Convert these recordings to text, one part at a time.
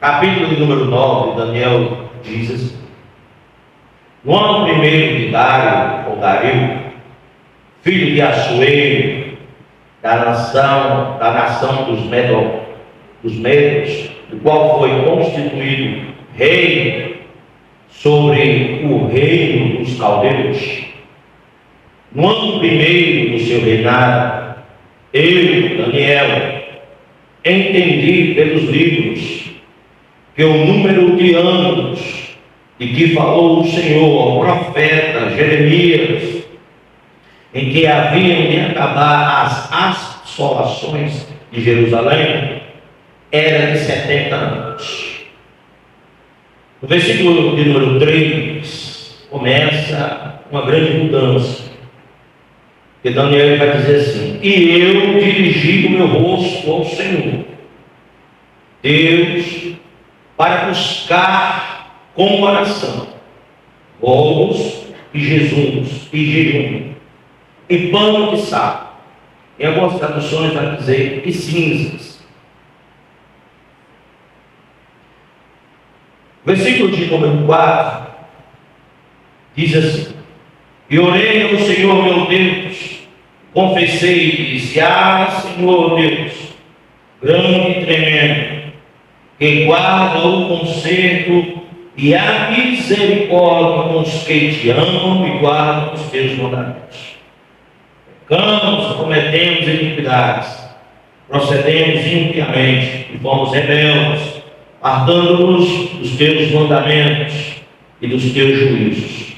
capítulo de número 9, Daniel diz assim: no ano primeiro de Dario, filho de Assuero, da nação dos Medos, do qual foi constituído rei sobre o reino dos caldeus. No ano primeiro do seu reinado, eu, Daniel, entendi pelos livros que o número de anos de que falou o Senhor ao profeta Jeremias, em que haviam de acabar as assolações de Jerusalém, era de 70 anos. No versículo de número 3, começa uma grande mudança. Que Daniel vai dizer assim: e eu dirigi o meu rosto ao Senhor Deus, para buscar com oração, rogos e jejum, e pano de saco. Em algumas traduções vai dizer e cinzas. Versículo de número 4 diz assim: e orei ao Senhor meu Deus, confessei e disse: Senhor Deus, grande e tremendo, que guarda o conserto e a misericórdia com os que te amam e guardam os teus mandamentos. Pecamos, cometemos iniquidades, procedemos impiamente e fomos rebeldes, apartando-nos dos teus mandamentos e dos teus juízos.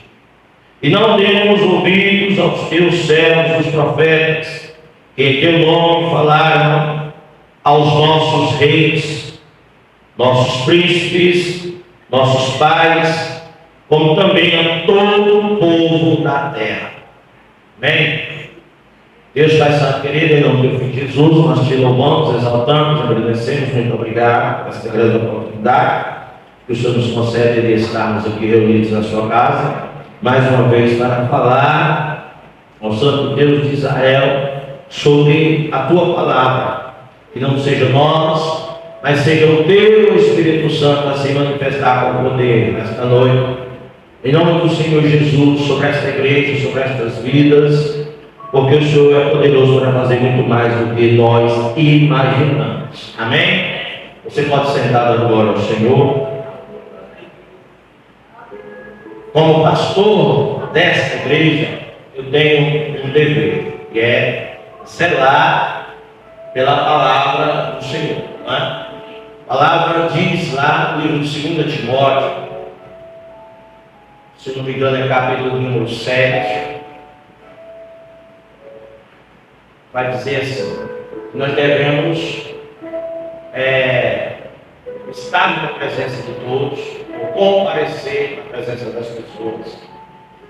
E não demos ouvidos aos teus servos, os profetas, que em teu nome falaram aos nossos reis, nossos príncipes, nossos pais, como também a todo o povo da terra. Amém? Deus Pai Santo querido, em nome do Filho de Jesus, nós te louvamos, exaltamos, agradecemos, muito obrigado por esta grande oportunidade que o Senhor nos concede de estarmos aqui reunidos na sua casa, mais uma vez para falar ao Santo Deus de Israel sobre a tua palavra, que não seja nós, mas seja o teu Espírito Santo a se manifestar com poder nesta noite, em nome do Senhor Jesus, sobre esta igreja, sobre estas vidas, porque o Senhor é poderoso para fazer muito mais do que nós imaginamos. Amém? Você pode sentar agora ao Senhor. Como pastor desta igreja, eu tenho um dever, que é zelar pela palavra do Senhor. Não é? A palavra diz lá no livro de 2 Timóteo, se não me engano é capítulo número 7, vai dizer assim: que nós devemos estar na presença de todos, ou comparecer na presença das pessoas,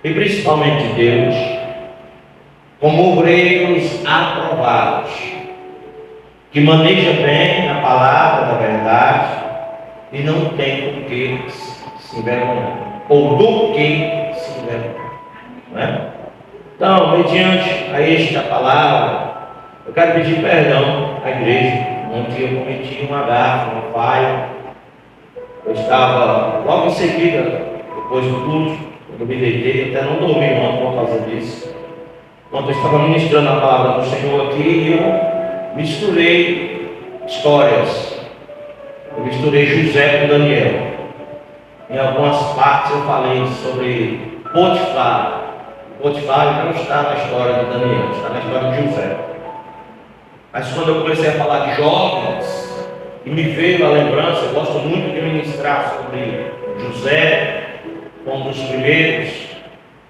e principalmente de Deus, como obreiros aprovados, que maneja bem a palavra da verdade e não tem do que se envergonhar, ou do que se envergonhar. Não é? Então, mediante a esta palavra, eu quero pedir perdão à igreja, onde eu cometi uma gafe, uma falha. Eu estava logo em seguida, depois do culto, quando eu me deitei, até não dormi ontem por causa disso. Quando eu estava ministrando a palavra do Senhor aqui, eu misturei histórias. Eu misturei José com Daniel. Em algumas partes eu falei sobre Potifar. Potifar não está na história de Daniel, está na história de José. Mas quando eu comecei a falar de jovens, e me veio a lembrança, eu gosto muito de ministrar sobre José, como um dos primeiros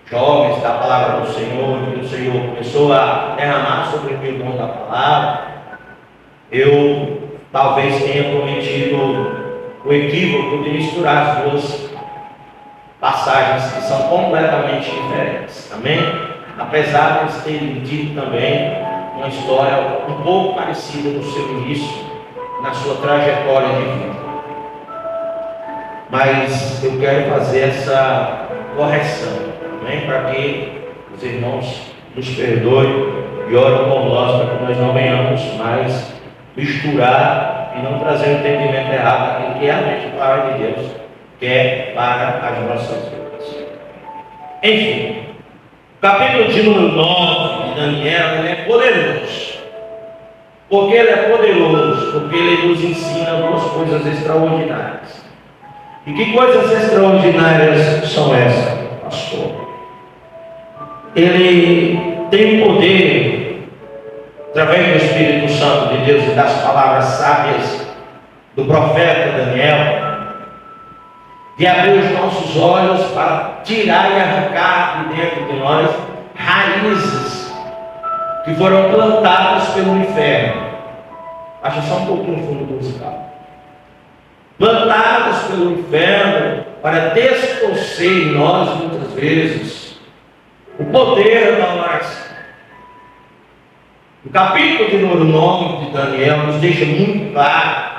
jovens da palavra do Senhor, que o Senhor começou a derramar sobre mim o dom da palavra. Eu talvez tenha cometido o equívoco de misturar as duas passagens que são completamente diferentes. Amém? Apesar de eles terem dito também uma história um pouco parecida no seu início, na sua trajetória de vida. Mas eu quero fazer essa correção, amém? Para que os irmãos nos perdoem e orem por nós, para que nós não venhamos mais misturar e não trazer um entendimento errado daquilo que realmente a palavra de Deus quer para as nossas vidas. Enfim, o capítulo de número 9 de Daniel, ele é poderoso. Por que ele é poderoso? Porque ele nos ensina duas coisas extraordinárias. E que coisas extraordinárias são essas, pastor? Ele tem o poder, através do Espírito Santo de Deus e das palavras sábias do profeta Daniel, de abrir os nossos olhos para tirar e arrancar de dentro de nós raízes que foram plantadas pelo inferno. Acho só um pouquinho no fundo musical. Plantadas pelo inferno para destorcer em nós, muitas vezes, o poder da oração. O capítulo de número 9 de Daniel nos deixa muito claro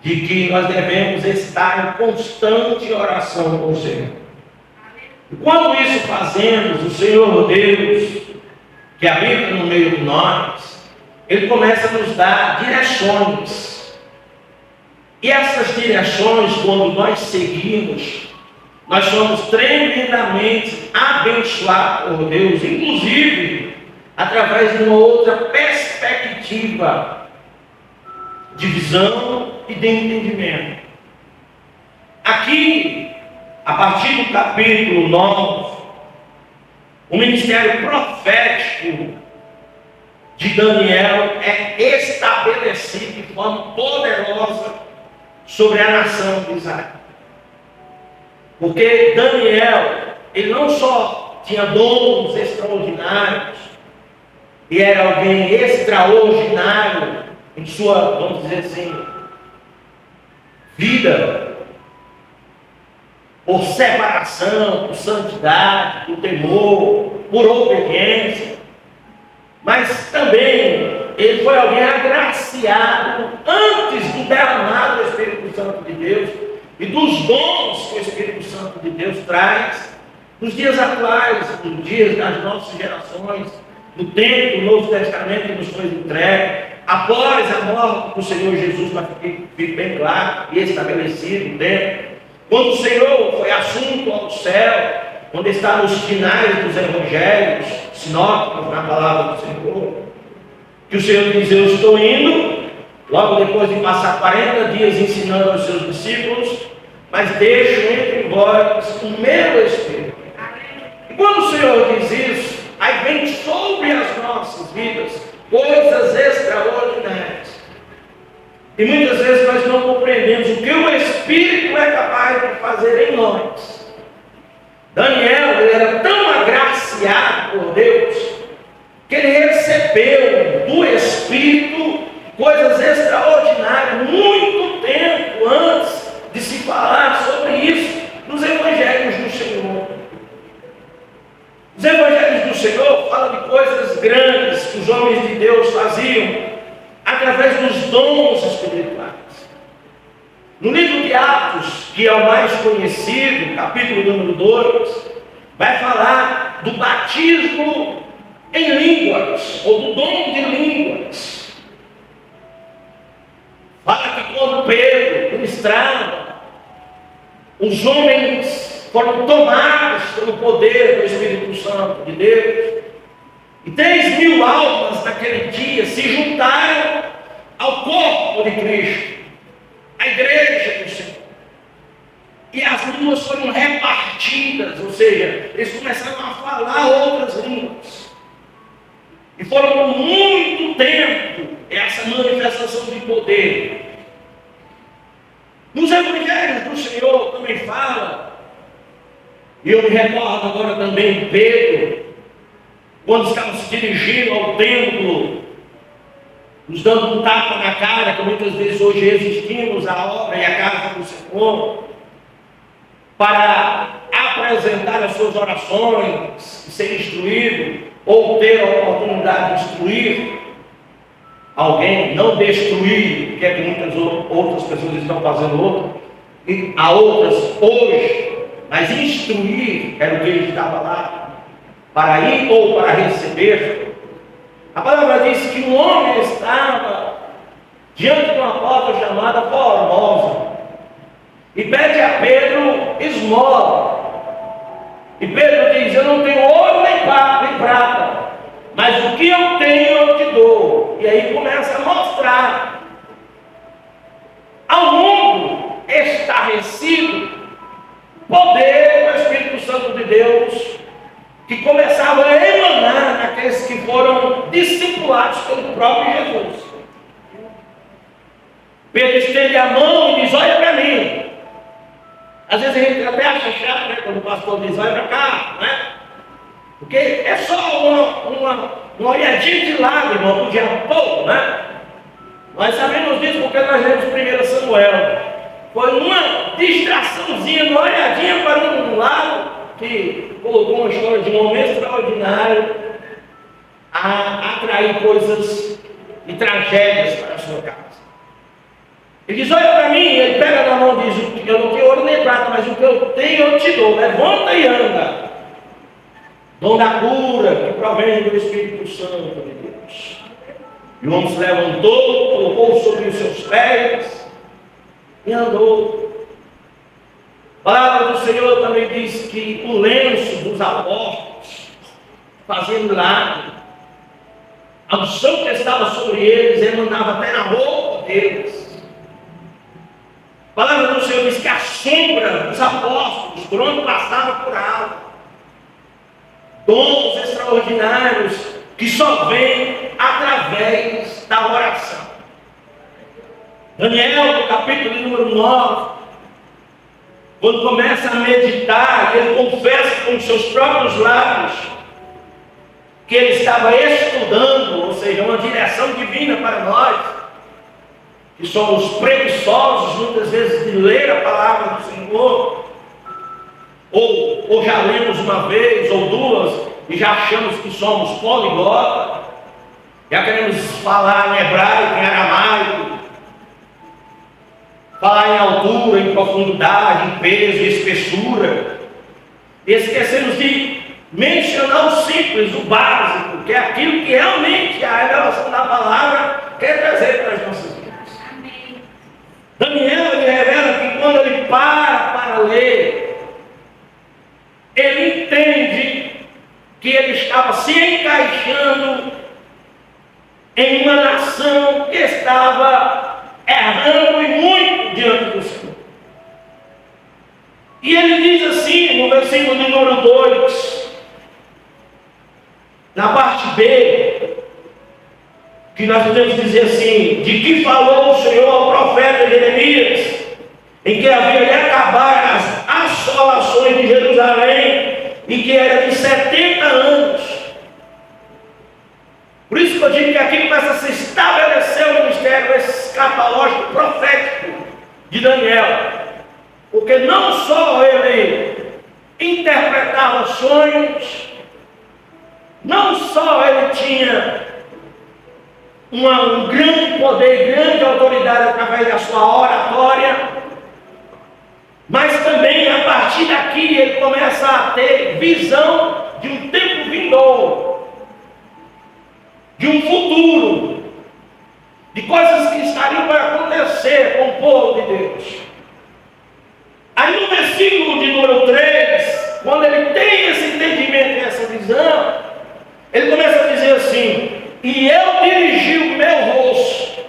de que nós devemos estar em constante oração com o Senhor. E quando isso fazemos, o Senhor Deus, que habita no meio de nós, Ele começa a nos dar direções. E essas direções, quando nós seguimos, nós somos tremendamente abençoados por Deus, inclusive através de uma outra perspectiva de visão e de entendimento. Aqui, a partir do capítulo 9, o ministério profético de Daniel é estabelecido de forma poderosa sobre a nação de Israel. Porque Daniel, ele não só tinha dons extraordinários, e era alguém extraordinário em sua, vamos dizer assim, vida, por separação, por santidade, por temor, por obediência, mas também ele foi alguém agraciado antes do derramado do Espírito Santo de Deus e dos dons que o Espírito Santo de Deus traz nos dias atuais, nos dias das nossas gerações, no tempo do Novo Testamento que nos foi entregue, após a morte do Senhor Jesus, para que fique bem claro e estabelecido o tempo, quando o Senhor foi assunto ao céu, quando está nos finais dos evangelhos sinóticos na palavra do Senhor, que o Senhor diz: eu estou indo, logo depois de passar 40 dias ensinando aos seus discípulos, mas deixo entre vós o meu Espírito. E quando o Senhor diz isso, aí vem sobre as nossas vidas coisas extraordinárias. E muitas vezes nós não compreendemos o que o Espírito é capaz de fazer em nós. Daniel, ele era tão agraciado por Deus, que ele recebeu do Espírito coisas extraordinárias, muito tempo antes de se falar sobre isso nos Evangelhos do Senhor. Os Evangelhos do Senhor falam de coisas grandes que os homens de Deus faziam através dos dons espirituais. No livro de Atos, que é o mais conhecido, capítulo número 2, vai falar do batismo em línguas, ou do dom de línguas. Fala que quando Pedro ministrava, os homens foram tomados pelo poder do Espírito Santo de Deus, e 3.000 almas naquele dia se juntaram ao corpo de Cristo, à igreja do Senhor. E as línguas foram repartidas, ou seja, eles começaram a falar outras línguas. E foram por muito tempo essa manifestação de poder. Nos Evangelhos do Senhor também fala, e eu me recordo agora também de Pedro, quando estava se dirigindo ao templo, nos dando um tapa na cara, que muitas vezes hoje resistimos à obra e à casa do Senhor, para apresentar as suas orações, ser instruído, ou ter a oportunidade de instruir alguém, não destruir, que é que muitas outras pessoas estão fazendo e a outras hoje, mas instruir era o que ele estava lá, para ir ou para receber. A palavra diz que o homem estava diante de uma porta chamada Formosa, e pede a Pedro esmola. E Pedro diz: eu não tenho ouro nem prata, mas o que eu tenho eu te dou. E aí começa a mostrar ao mundo estarrecido poder do Espírito Santo de Deus, que começava a emanar naqueles que foram discipulados pelo próprio Jesus. Pedro estende a mão e diz: olha para mim. Às vezes a gente até acha chato, né, quando o pastor diz: olha para cá, né? Porque é só uma olhadinha de lado, irmão, do dia pouco, né? Nós sabemos disso porque nós lemos 1 Samuel. Foi uma distraçãozinha, uma olhadinha para um lado, que colocou uma história de um homem extraordinário a atrair coisas e tragédias para a sua casa. Ele diz: olha para mim. Ele pega na mão e diz: eu não tenho ouro nem prata, mas o que eu tenho eu te dou. Levanta e anda. Dom da cura que provém do Espírito Santo de Deus. E o homem se levantou, colocou sobre os seus pés e andou. A palavra do Senhor também diz que o lenço dos apóstolos fazia milagre. A unção que estava sobre eles emanava até na roupa deles. A palavra do Senhor diz que a sombra dos apóstolos, por onde passava, curava. Dons extraordinários que só vêm através da oração. Daniel, no capítulo número 9, quando começa a meditar, ele confessa com os seus próprios lábios que ele estava estudando, ou seja, uma direção divina para nós, que somos preguiçosos muitas vezes de ler a palavra do Senhor, ou já lemos uma vez ou duas e já achamos que somos poliglotas, já queremos falar em hebraico, em aramaico, falar em altura, em profundidade, em peso, em espessura, e esquecemos de mencionar o simples, o básico, que é aquilo que realmente a revelação da palavra quer trazer para as nossas vidas. Amém. Daniel, ele revela que quando ele para ler, ele entende que ele estava se encaixando em uma nação que estava errando e muito diante do Senhor. E ele diz assim, no versículo número 2, na parte B, que nós podemos dizer assim: de que falou o Senhor ao profeta Jeremias, em que havia de acabar as assolações de Jerusalém, e que era de 70 anos. Por isso que eu digo que aqui começa a se estabelecer o ministério escatológico profético de Daniel, porque não só ele interpretava sonhos, não só ele tinha um grande poder, grande autoridade através da sua oratória, mas também a partir daqui ele começa a ter visão de um tempo vindouro, de um futuro, de coisas que estariam para acontecer com o povo de Deus. Aí no versículo de número 3, quando ele tem esse entendimento e essa visão, ele começa a dizer assim: e eu dirigi o meu rosto.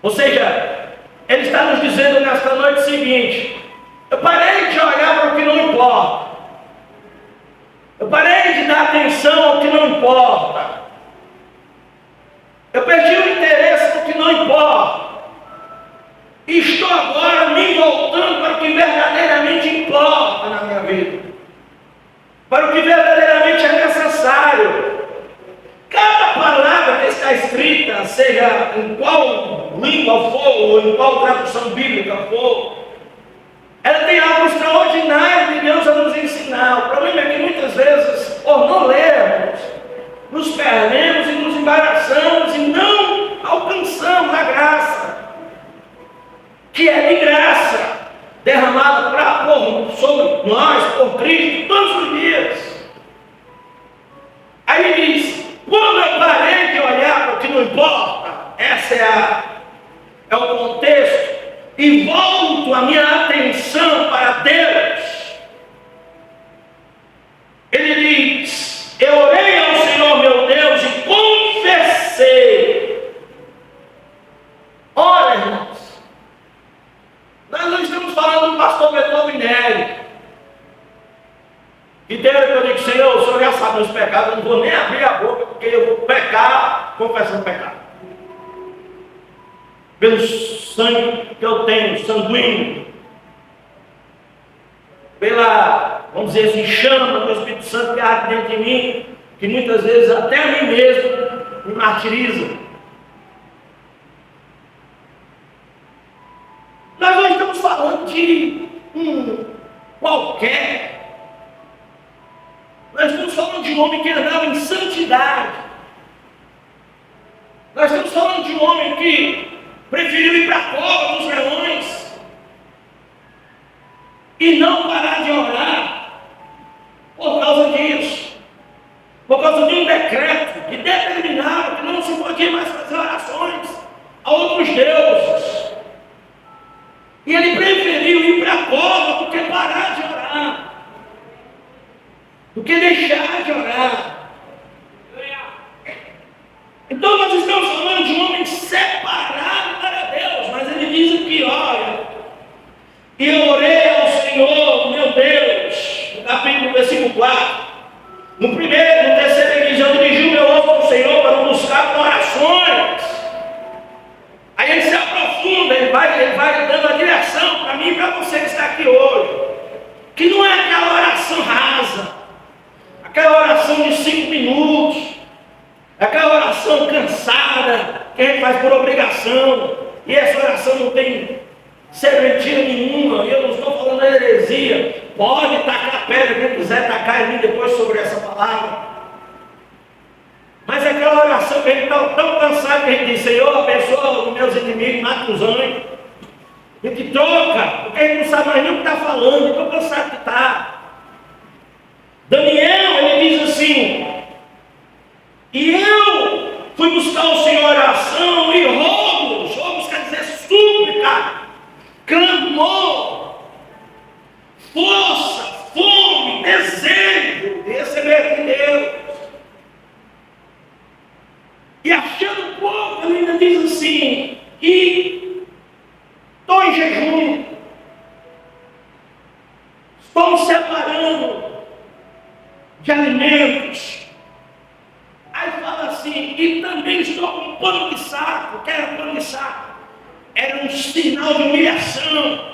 Ou seja, ele está nos dizendo nesta noite o seguinte: eu parei de olhar para o que não importa, eu parei de dar atenção ao que não importa, eu perdi o interesse no que não importa, e estou agora me voltando para o que verdadeiramente importa na minha vida, para o que verdadeiramente é necessário. Cada palavra que está escrita, seja em qual língua for, ou em qual tradução bíblica for, ela tem algo extraordinário de Deus a nos ensinar. O problema é que muitas vezes, por não lermos, nos perdemos e nos embaraçamos e não alcançamos a graça, que é de graça, derramada sobre nós, por Cristo, todos os dias. Aí ele diz: quando eu parei de olhar para o que não importa, essa é e volto a minha atenção para Deus, ele diz: eu orei ao Senhor meu Deus e confessei. Ora, irmãos, nós não estamos falando do pastor Beethoven Neri, que dele eu digo: Senhor, o Senhor já sabe meus pecados, eu não vou nem abrir a boca, porque eu vou pecar confessando pecado. Pelo sangue que eu tenho, sanguíneo, pela, vamos dizer assim, chama do Espírito Santo que arde dentro de mim, que muitas vezes até a mim mesmo me martiriza. Nós não estamos falando de qualquer. Nós estamos falando de um homem que andava em santidade. Nós estamos falando de um homem que preferiu ir para a cova dos leões e não parar de orar por causa disso, por causa de um decreto que determinava que não se podia mais fazer orações a outros deuses. E ele preferiu ir para a cova do que parar de orar, do que deixar de orar. Então nós estamos falando de um homem separado para Deus, mas ele diz aqui: olha, e eu orei ao Senhor meu Deus, no capítulo versículo 4, no primeiro, no terceiro ele diz: eu dirigi o meu rosto ao Senhor para buscar com orações. Aí ele se aprofunda, ele vai dando a direção para mim e para você que está aqui hoje, que não é aquela oração rasa, aquela oração de 5 minutos, aquela oração cansada que a gente faz por obrigação, e essa oração não tem serventia nenhuma. Eu não estou falando heresia, pode tacar pedra, quem quiser tacar em mim depois sobre essa palavra. Mas aquela oração que a gente está tão cansado que a gente diz: Senhor, abençoa os meus inimigos, mata os anjos. A gente troca, porque a gente não sabe mais nem o que está falando, estou cansado que está. Daniel, ele diz assim: e eu fui buscar o Senhor oração e rogos quer dizer súplica, clamor, força, fome, desejo de receber de Deus. E achando pouco, ele ainda diz assim: e estou em jejum, estou me separando de alimentos. Aí fala assim: e também estou com pano de saco. O que era pano de saco? Era um sinal de humilhação.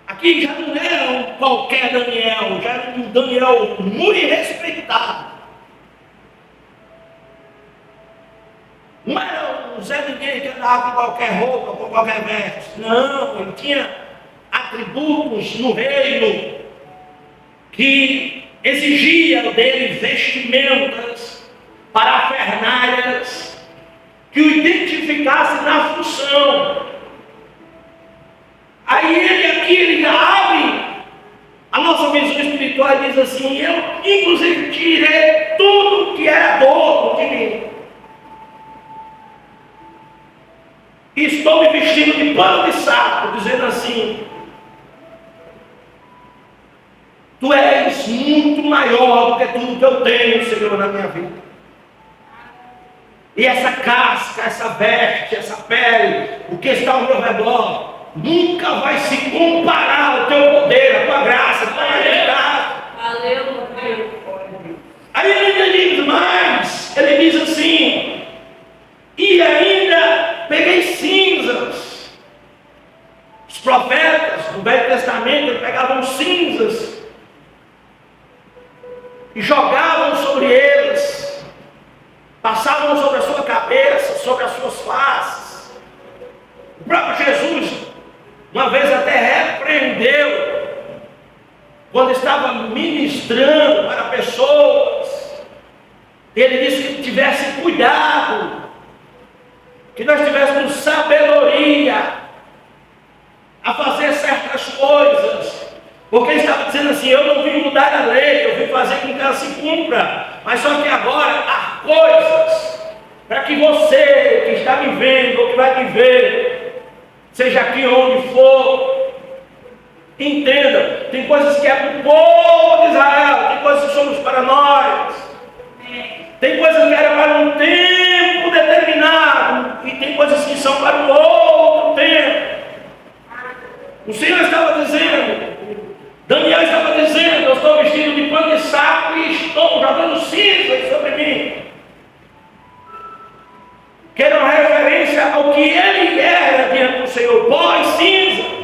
Aqui já não era um qualquer Daniel, já era um Daniel muito respeitado. Não era um Zé Ninguém que andava com qualquer roupa, com qualquer veste. Não, ele tinha atributos no reino que exigia dele vestimentas parafernálias que o identificasse na função. Aí ele abre a nossa visão espiritual e diz assim: eu inclusive tirei tudo que era dor de mim. E estou me vestindo de pano de saco, dizendo assim: tu és muito maior do que tudo que eu tenho, Senhor, na minha vida. E essa casca, essa veste, essa pele, o que está ao meu redor, nunca vai se comparar ao teu poder, à tua graça, à tua majestade. Aleluia. Aí ele diz mais, ele diz assim: e ainda peguei cinzas. Os profetas do Velho Testamento pegavam cinzas e jogavam sobre eles, passavam sobre a sua cabeça, sobre as suas faces. O próprio Jesus, uma vez até repreendeu, quando estava ministrando para pessoas, ele disse que tivesse cuidado, que nós tivéssemos sabedoria a fazer certas coisas, porque ele estava dizendo assim: eu não vim mudar a lei, eu vim fazer com que ela se cumpra, mas só que agora há coisas para que você que está me vendo ou que vai me ver seja aqui onde for. Entenda, tem coisas que é para o povo de Israel, tem coisas que somos para nós, tem coisas que era para um tempo determinado, e tem coisas que são para um outro tempo. O Senhor estava dizendo, Daniel estava dizendo: eu estou vestido de pano de saco e estou jogando cinzas sobre mim. Que era uma referência ao que ele era diante do Senhor, pó e cinza.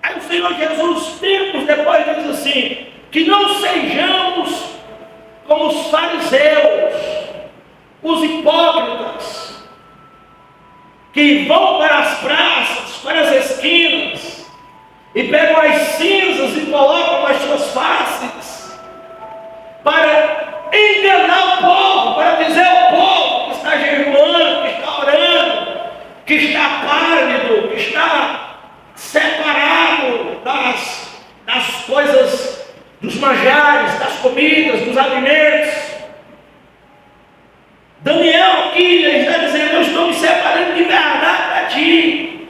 Aí o Senhor Jesus, tempos depois, diz assim: que não sejamos como os fariseus, os hipócritas, que vão para as praças, para as esquinas, e pegam as cinzas e colocam nas suas faces, para enganar o povo, para dizer ao povo que está jejuando, que está orando, que está pálido, que está separado das coisas, dos manjares, das comidas, dos alimentos. Daniel aqui está dizendo: eu estou me separando de verdade para ti.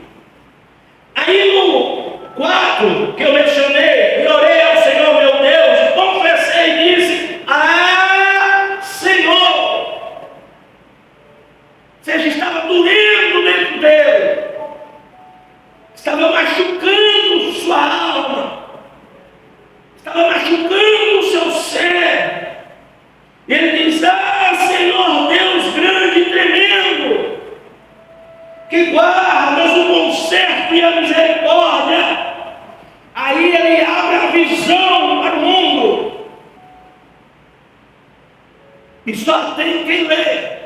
Aí no 4 que eu mencionei, e orei ao Senhor meu Deus, confessei e disse: ah, Senhor. Ou seja, estava doendo dentro dele, estava machucando sua alma, estava machucando o seu ser. E ele diz: ah, Senhor Deus grande e tremendo, que guardas o conserto e a misericórdia. Aí ele abre a visão para o mundo, e só tem quem lê,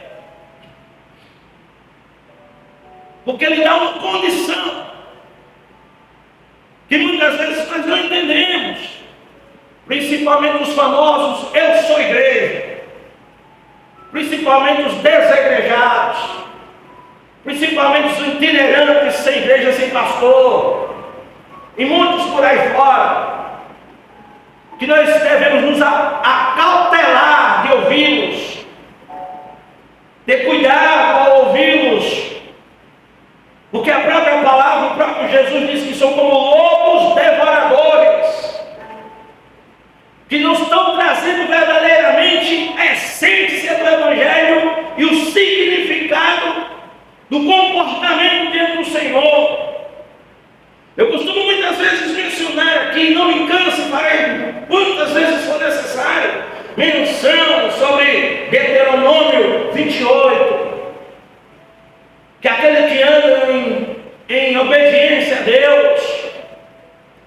porque ele dá uma condição que muitas vezes nós não entendemos, principalmente os famosos eu sou igreja, principalmente os desegrejados, principalmente os itinerantes sem igreja, sem pastor, e muitos por aí fora, que nós devemos nos acautelar de ouvi-los, ter cuidado ao ouvi-los, porque a própria palavra, o próprio Jesus diz que são como lobos devoradores, que não estão trazendo verdadeiramente a essência do Evangelho e o significado do comportamento diante do Senhor. Eu costumo muitas vezes mencionar aqui, não me canso, farei quantas vezes for necessário, menção sobre Deuteronômio 28, que aquele que anda em obediência a Deus,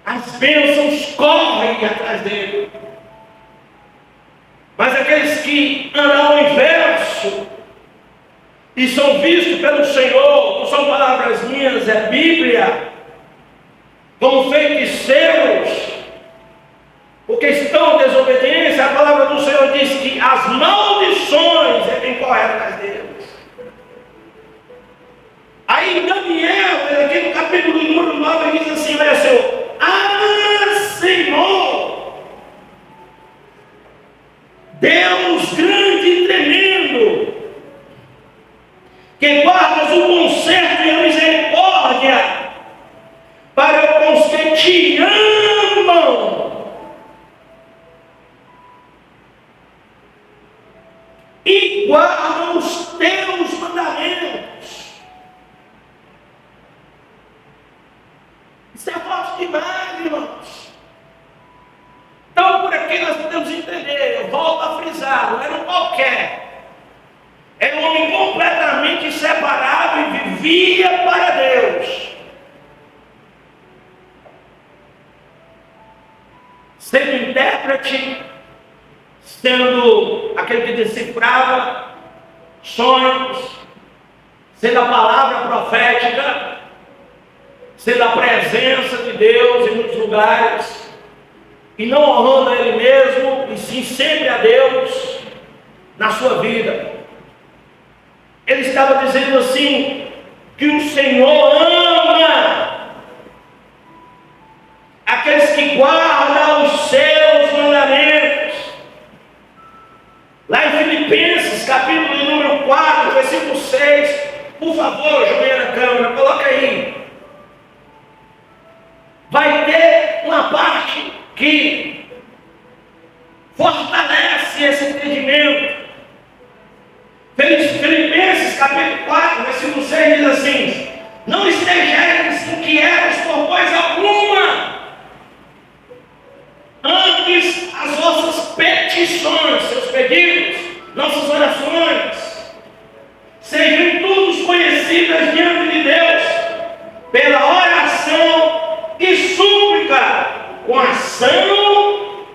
as bênçãos correm atrás dele. Mas aqueles que andam ao inverso e são vistos pelo Senhor, não são palavras minhas, é Bíblia, como feiticeiros, porque estão em desobediência, a palavra do Senhor diz que as maldições é quem corre atrás deles. Aí Daniel, aqui no capítulo número 9, diz assim: olha, Senhor, ah, Senhor, Deus grande e tremendo, que guardas o conserto e a misericórdia para os que te amam e guardam os teus mandamentos. Isso é forte demais, irmãos. Então, por aqui nós podemos entender, eu volto a frisar, não era um qualquer, era um homem completamente separado e vivia para Deus, sendo intérprete, sendo aquele que decifrava sonhos, sendo a palavra profética, sendo a presença de Deus em muitos lugares, e não honrando a Ele mesmo, e sim sempre a Deus na sua vida. Ele estava dizendo assim, que o Senhor ama aqueles que guardam os seus mandamentos. Lá em Filipenses, capítulo número 4, versículo 6, Por favor, Juliana Câmara, coloca aí. Vai ter uma parte que fortalece esse entendimento. Filipenses capítulo 4, versículo 6 diz assim: não estejais inquietos por coisa alguma, antes as vossas petições, seus pedidos, nossas orações, sejam em todos conhecidas diante de Deus, pela oração e súplica, com ação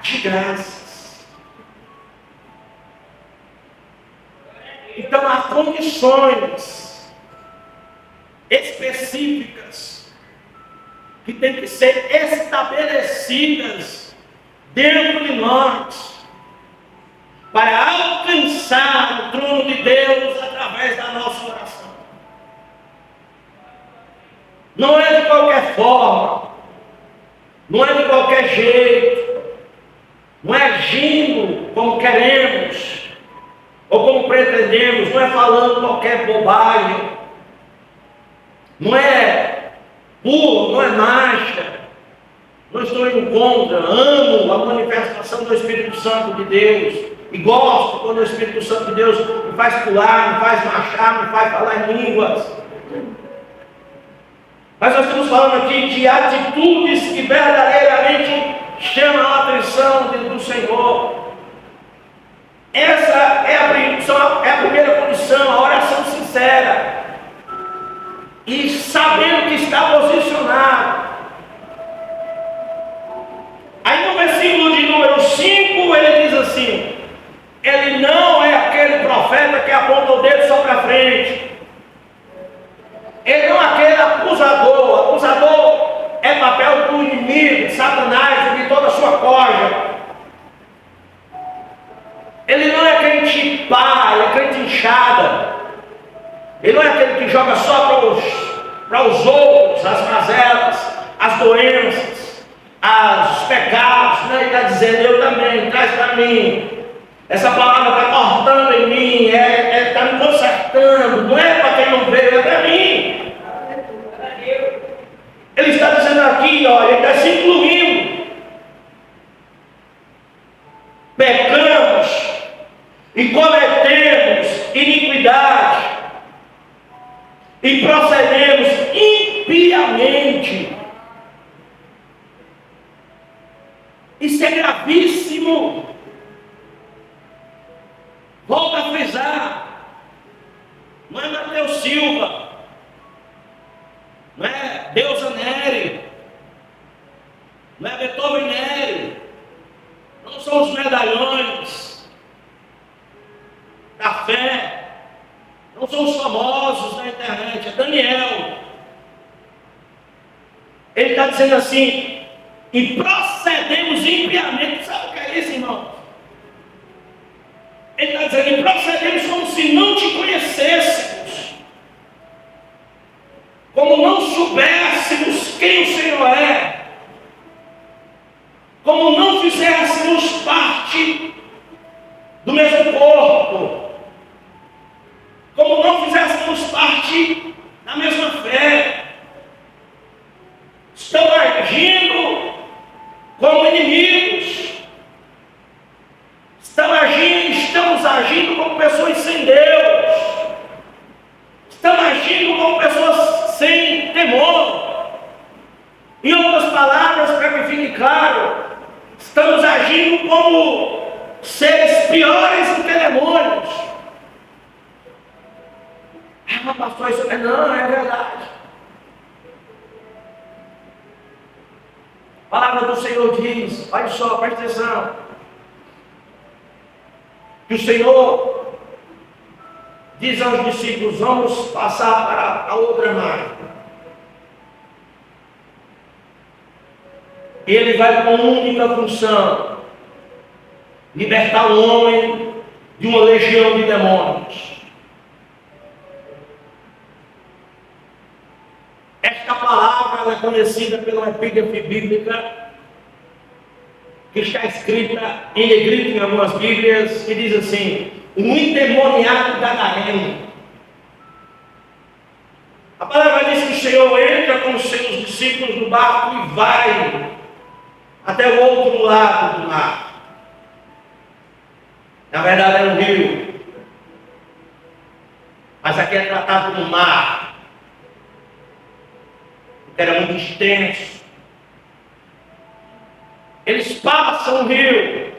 de graças. Então há condições específicas que têm que ser estabelecidas dentro de nós para alcançar o trono de Deus através da nossa oração. Não é de qualquer forma, não é de qualquer jeito, não é agindo como queremos ou como pretendemos, não é falando qualquer bobagem, não é pulo, não é marcha. Não estou indo contra, amo a manifestação do Espírito Santo de Deus e gosto quando o Espírito Santo de Deus me faz pular, me faz marchar, me faz falar em línguas. Mas nós estamos falando aqui de atitudes que verdadeiramente chamam a atenção do Senhor. Essa é a primeira condição, a oração sincera. E sabendo que está posicionado. Aí no versículo de número 5 ele diz assim: ele não é aquele profeta que aponta o dedo só para frente. Ele não é aquele acusador. Acusador é papel do inimigo, de Satanás e de toda a sua corja. Ele não é crente pá, ele é crente inchada. Ele não é aquele que joga só para os outros, as mazelas, as doenças, os pecados. Não, ele está dizendo: eu também, traz para mim. Essa palavra está cortando em mim, está me consertando. Não é para quem não veio, é para mim. Ele está dizendo aqui, olha, ele está se incluindo. Pecamos e cometemos iniquidade e procedemos impiamente. Isso é gravíssimo. Volto a frisar, não é Mateus Silva, não é Deusa Nery, não é Beethoven Nery, não são os medalhões da fé, não são os famosos na internet, é Daniel. Ele está dizendo assim: e procedemos impiamente. Sabe o que é isso, irmão? Ele está dizendo: e procedemos como se não te conhecêssemos, como não soubéssemos quem o Senhor é, como não fizéssemos parte do mesmo corpo, como não fizéssemos parte da mesma fé. Estão agindo como inimigos. Estamos agindo como pessoas sem Deus. Estamos agindo como pessoas sem temor. Em outras palavras, para que fique claro, estamos agindo como seres piores do que demônios. Ah, pastor, isso não é verdade. A palavra do Senhor diz, olha só, presta atenção, que o Senhor diz aos discípulos: vamos passar para a outra margem. E ele vai com uma única função: libertar o homem de uma legião de demônios. Esta palavra ela é conhecida pela epígrafe bíblica, que está escrita em negrito em algumas bíblias, que diz assim: um endemoniado gadareno. discípulos no barco e vai até o outro lado do mar. Na verdade é um rio, mas aqui é tratado como mar, porque era muito extenso. Eles passam o rio,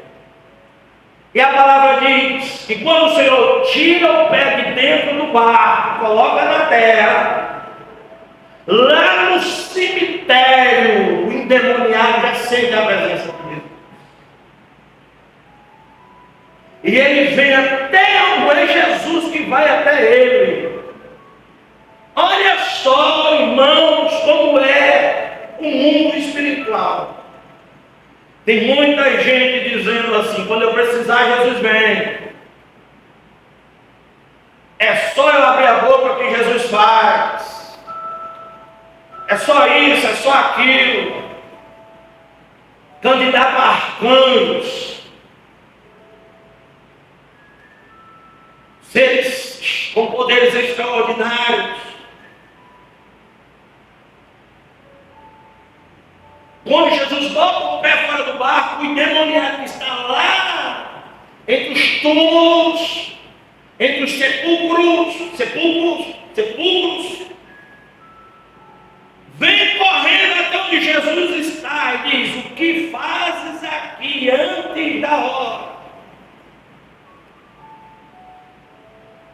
e a palavra diz que quando o Senhor tira o pé de dentro do barco, coloca na terra, lá no cemitério, o endemoniado já sente a presença de Deus. E ele vem até onde é Jesus que vai até ele. Olha só, irmãos, como é o mundo espiritual. Tem muita gente dizendo assim: quando eu precisar, Jesus vem. É só eu abrir a boca que Jesus faz. É só isso, é só aquilo. Candidato a arcanos. Seres com poderes extraordinários. Quando Jesus bota o pé fora do barco, o endemoniado que está lá, entre os túmulos, entre os sepulcros, vem correndo até onde Jesus está e diz: o que fazes aqui antes da hora?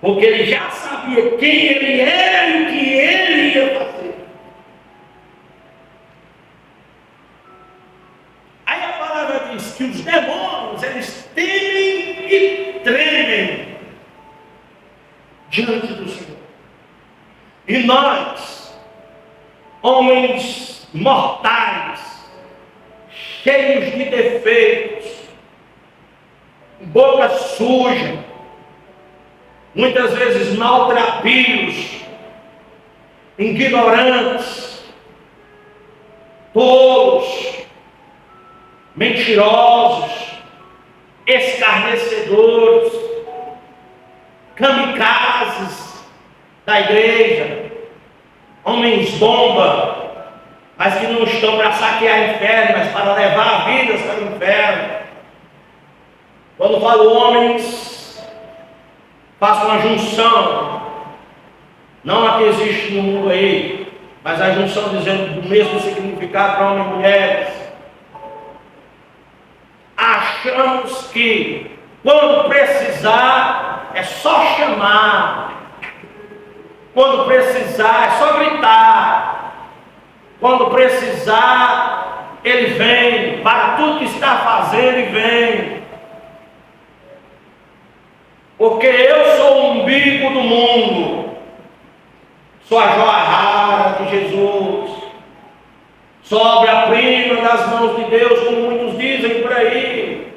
Porque ele já sabia quem ele era e o que ele ia fazer. Aí a palavra diz que os demônios, eles temem e tremem diante do Senhor. E nós, homens mortais, cheios de defeitos, boca suja, muitas vezes maltrapilhos, ignorantes, tolos, mentirosos, escarnecedores, kamikazes da igreja, homens bomba, mas que não estão para saquear inferno, mas para levar vidas para o inferno. Quando falo homens, faço uma junção, não a que existe no mundo aí, mas a junção dizendo do mesmo significado para homens e mulheres. Achamos que quando precisar é só chamar, quando precisar é só gritar, quando precisar ele vem, para tudo que está fazendo e vem. Porque eu sou o umbigo do mundo, sou a joia rara de Jesus, sou a obra-prima das mãos de Deus, como muitos dizem por aí.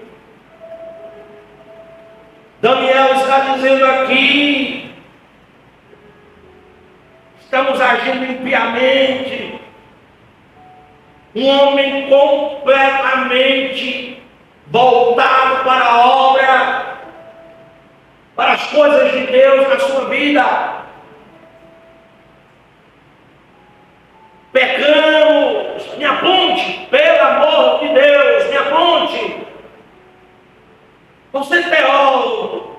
Daniel está dizendo aqui, estamos agindo impiamente, um homem completamente voltado para a obra, para as coisas de Deus na sua vida. Pecamos, me aponte, pelo amor de Deus, me aponte. Você é teólogo,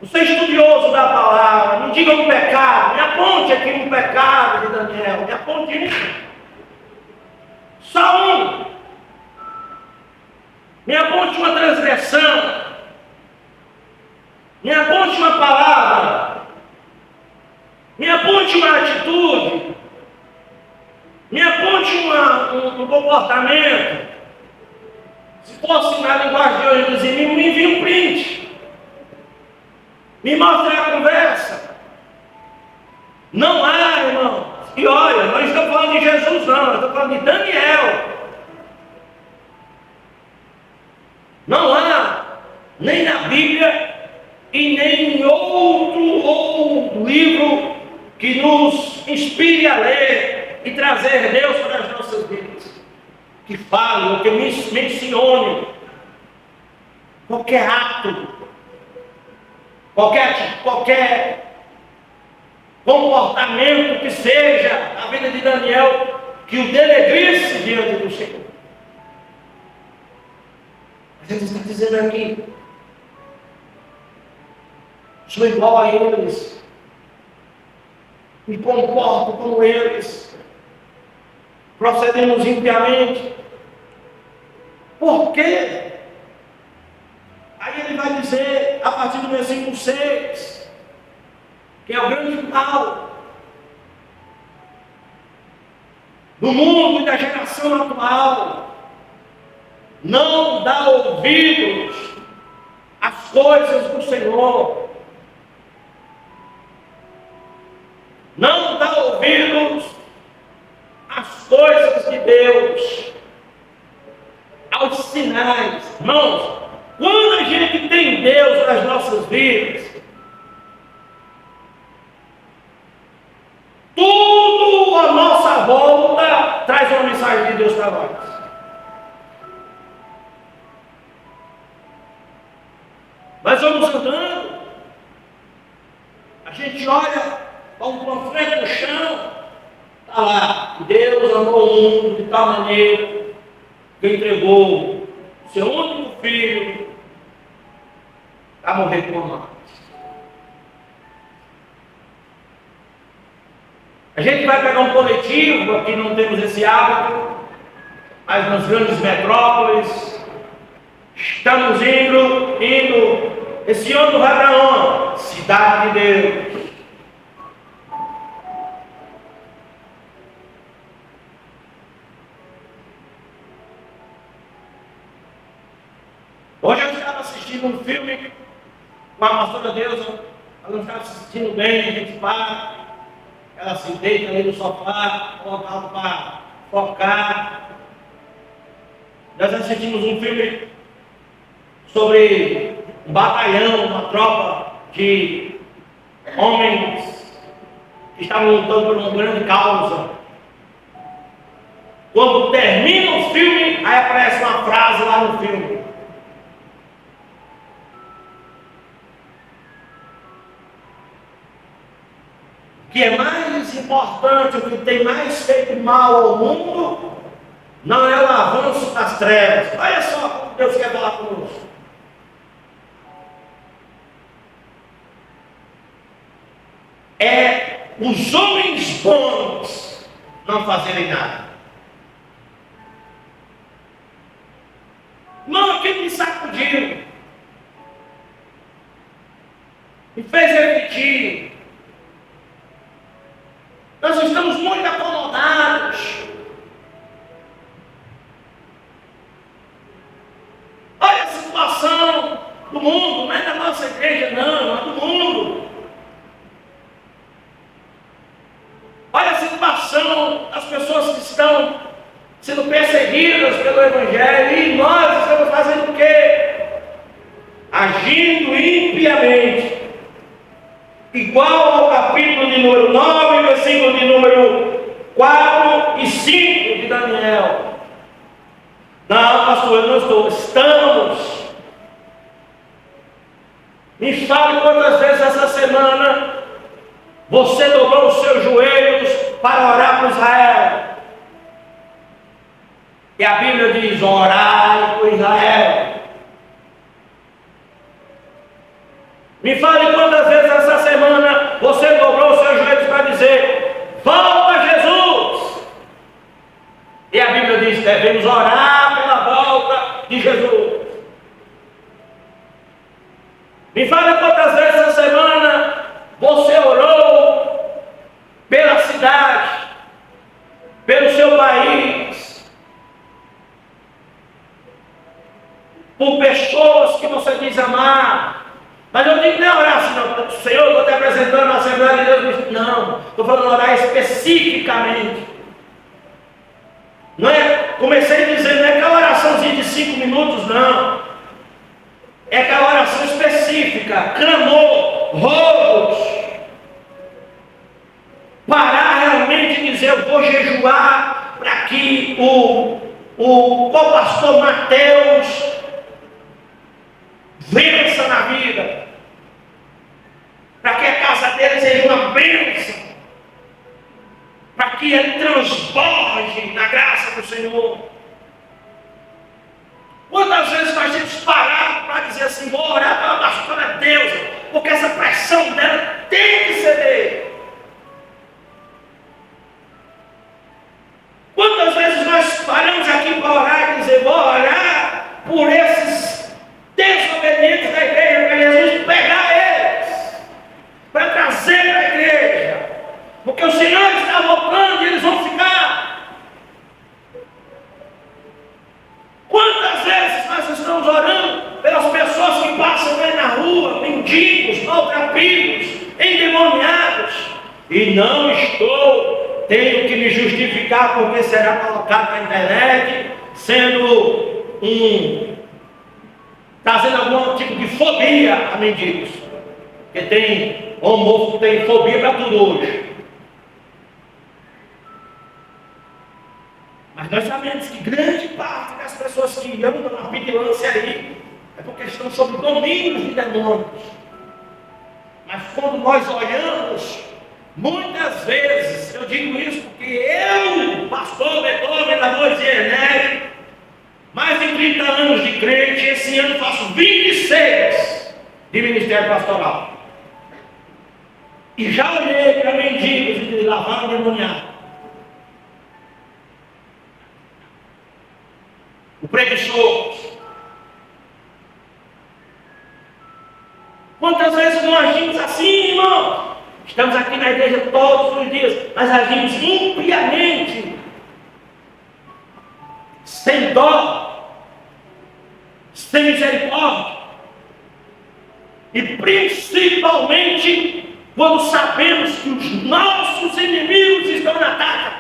você é estudioso da palavra, me diga um pecado, me aponte aqui um pecado de Daniel, me aponte um. Só um. Me aponte uma transgressão, me aponte uma palavra, me aponte uma atitude, me aponte um comportamento. Se fosse na linguagem de hoje, dizer, me envie um print, me mostre a conversa. Não há, irmãos. E olha, não estou falando de Jesus não, estou falando de Daniel. Não há, nem na Bíblia e nem em outro livro que nos inspire a ler e trazer Deus para as nossas vidas, que fale ou que mencione qualquer ato, qualquer comportamento que seja a vida de Daniel que o denegrisse diante do Senhor. Mas ele está dizendo aqui: sou igual a eles, me comporto como eles, procedemos impiamente. Por quê? Aí ele vai dizer, a partir do versículo 6, que é o grande mal do mundo e da geração atual: não dá ouvidos às coisas do Senhor, não dá ouvidos às coisas de Deus, aos sinais. Irmãos, quando a gente tem Deus nas nossas vidas, tudo à nossa volta traz uma mensagem de Deus para nós. Nós vamos andando, a gente olha para um panfleto no chão, está lá: Deus amou o mundo de tal maneira que entregou seu único filho a morrer por nós. A gente vai pegar um coletivo, aqui não temos esse hábito, mas nas grandes metrópoles, estamos indo, esse ano vai para onde? Cidade de Deus. Hoje eu estava assistindo um filme com a pastora Deusa, ela não estava assistindo bem, a gente para, ela se deita ali no sofá, coloca algo para focar. Nós assistimos um filme sobre um batalhão, uma tropa de homens que estavam lutando por uma grande causa. Quando termina o filme, aí aparece uma frase lá no filme: que é mais importante, o que tem mais feito mal ao mundo, não é o avanço das trevas. Olha só como Deus quer falar conosco. É os homens bons não fazerem nada. Não, aquilo me sacudiu, me fez refletir. Nós estamos muito acomodados. Olha a situação do mundo, não é da nossa igreja, não, é do mundo. Olha a situação das pessoas que estão sendo perseguidas pelo Evangelho, e nós estamos fazendo o quê? Agindo impiamente. Igual ao capítulo de número 9, versículo de número 4 e 5 de Daniel. Não, pastor, eu não estou. Estamos. Me fale quantas vezes essa semana você dobrou os seus joelhos para orar por Israel. E a Bíblia diz: orai por Israel. Me fale quantas vezes essa semana você dobrou os seus joelhos para dizer: volta Jesus. E a Bíblia diz: devemos orar pela volta de Jesus. Me fale quantas vezes essa semana você orou pela cidade, pelo seu país, por pessoas que você diz amar. Mas eu digo, não é orar assim, não. Senhor, eu estou te apresentando a Assembleia de Deus. Não, estou falando orar especificamente. Não é, comecei dizendo, não é aquela oraçãozinha de 5 minutos, não. É aquela oração específica, clamor, rogos. Parar realmente e dizer: eu vou jejuar para que o pastor Mateus vença na vida, para que a casa dele seja uma bênção. que ele transborde na graça do Senhor. Quantas vezes nós temos parado para dizer assim, vou orar pela pastora Deusa, porque essa pressão dela tem que ceder. Quantas vezes nós paramos aqui para orar e dizer, vou orar por esses desobedientes da igreja, para Jesus pegar eles, para trazer para a igreja, porque o Senhor está voltando e eles vão ficar. Quantas vezes nós estamos orando pelas pessoas que passam aí na rua, mendigos, maltrapilhos, endemoniados, e não estou tendo que me justificar porque será colocado na internet, trazendo algum tipo de fobia a mendigos. Porque tem homo, tem fobia para tudo hoje. Mas nós sabemos que grande parte das pessoas que andam na vigilância aí é porque estão sob domínio de demônios. Mas quando nós olhamos, muitas vezes, eu digo isso porque eu, pastor Beethoven da Noite de Enere, mais de 30 anos de crente, esse ano faço 26 de ministério pastoral. E já olhei para mendigos e de lavar endemoniado. O preguiçoso. Quantas vezes nós agimos assim, irmão? Estamos aqui na igreja todos os dias, mas agimos impiamente, sem dó, sem misericórdia, e principalmente quando sabemos que os nossos inimigos estão na ataque.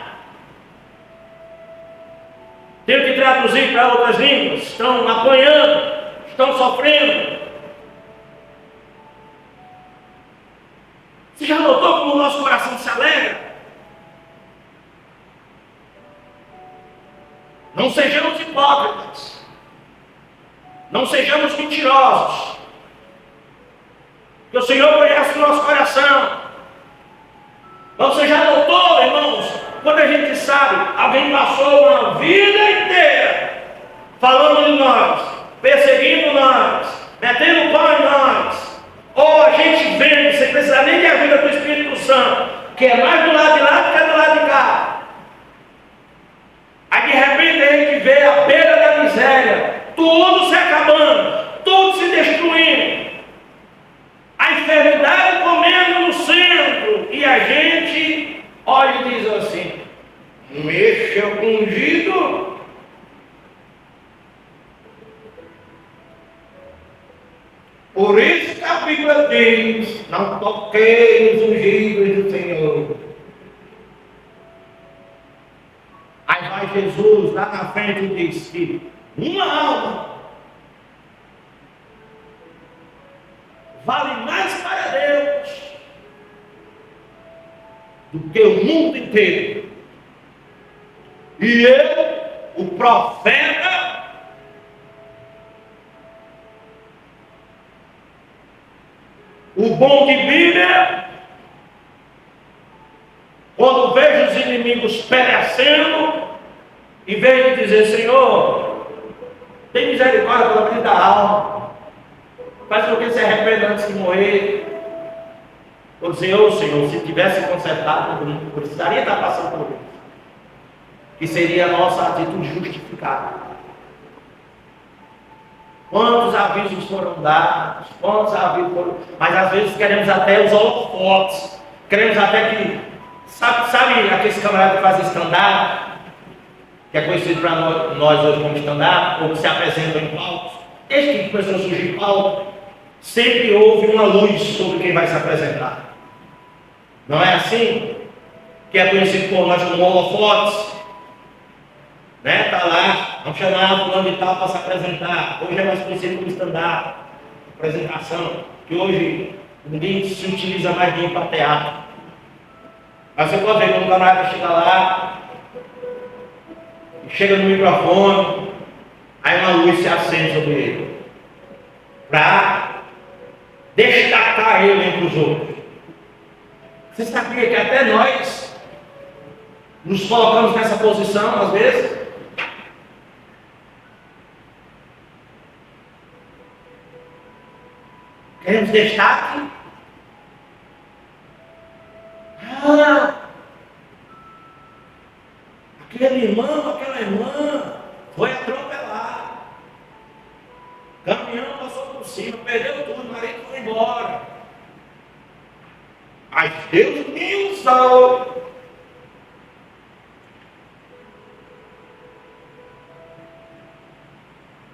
Tenho que traduzir para outras línguas, estão apanhando, estão sofrendo. Você já notou como o nosso coração se alegra? Não sejamos hipócritas. Não sejamos mentirosos. Porque o Senhor conhece o nosso coração. Você já notou, irmãos, quando a gente sabe, alguém passou uma vida inteira falando de nós, perseguindo nós, metendo pau em nós, ou a gente vendo, sem precisar nem de ajuda do Espírito Santo, que é mais do lado de lá do que do lado de cá. Aí de repente a gente vê a beira da miséria, tudo se acabando, tudo se destruindo, a enfermidade comendo no centro, e a gente olha e diz assim, mexa com ungido. Por isso que a Bíblia diz, não toquei nos ungidos do Senhor. Aí vai Jesus lá na frente e diz que uma alma vale mais para Deus do que o mundo inteiro. E eu, o profeta, o bom de Bíblia, quando vejo os inimigos perecendo, em vez de dizer, Senhor, tem misericórdia pela vida da alma, faz com que se arrependa antes de morrer. Vou dizer, Senhor, se tivesse consertado, não precisaria estar passando por isso. Que seria a nossa atitude justificada. Quantos avisos foram dados, quantos avisos foram... Mas às vezes queremos até os holofotes, queremos até que... Sabe aqueles camaradas que fazem stand-up, que é conhecido para nós hoje como stand-up, ou que se apresentam em palcos? Desde que começou a surgir palco, sempre houve uma luz sobre quem vai se apresentar. Não é assim? Que é conhecido por nós como holofotes. Está lá, vamos chamar fulano de tal para se apresentar. Hoje é mais conhecido como stand-up, apresentação, que hoje ninguém se utiliza mais de ir para teatro. Mas você pode ver quando o camarada chega lá, chega no microfone, aí uma luz se acende sobre ele, para destacar ele entre os outros. Você sabia que até nós nos colocamos nessa posição às vezes. Queremos destaque. Aquele irmão, aquela irmã foi atropelado. O caminhão passou por cima, perdeu tudo, o marido foi embora. Mas Deus me usou.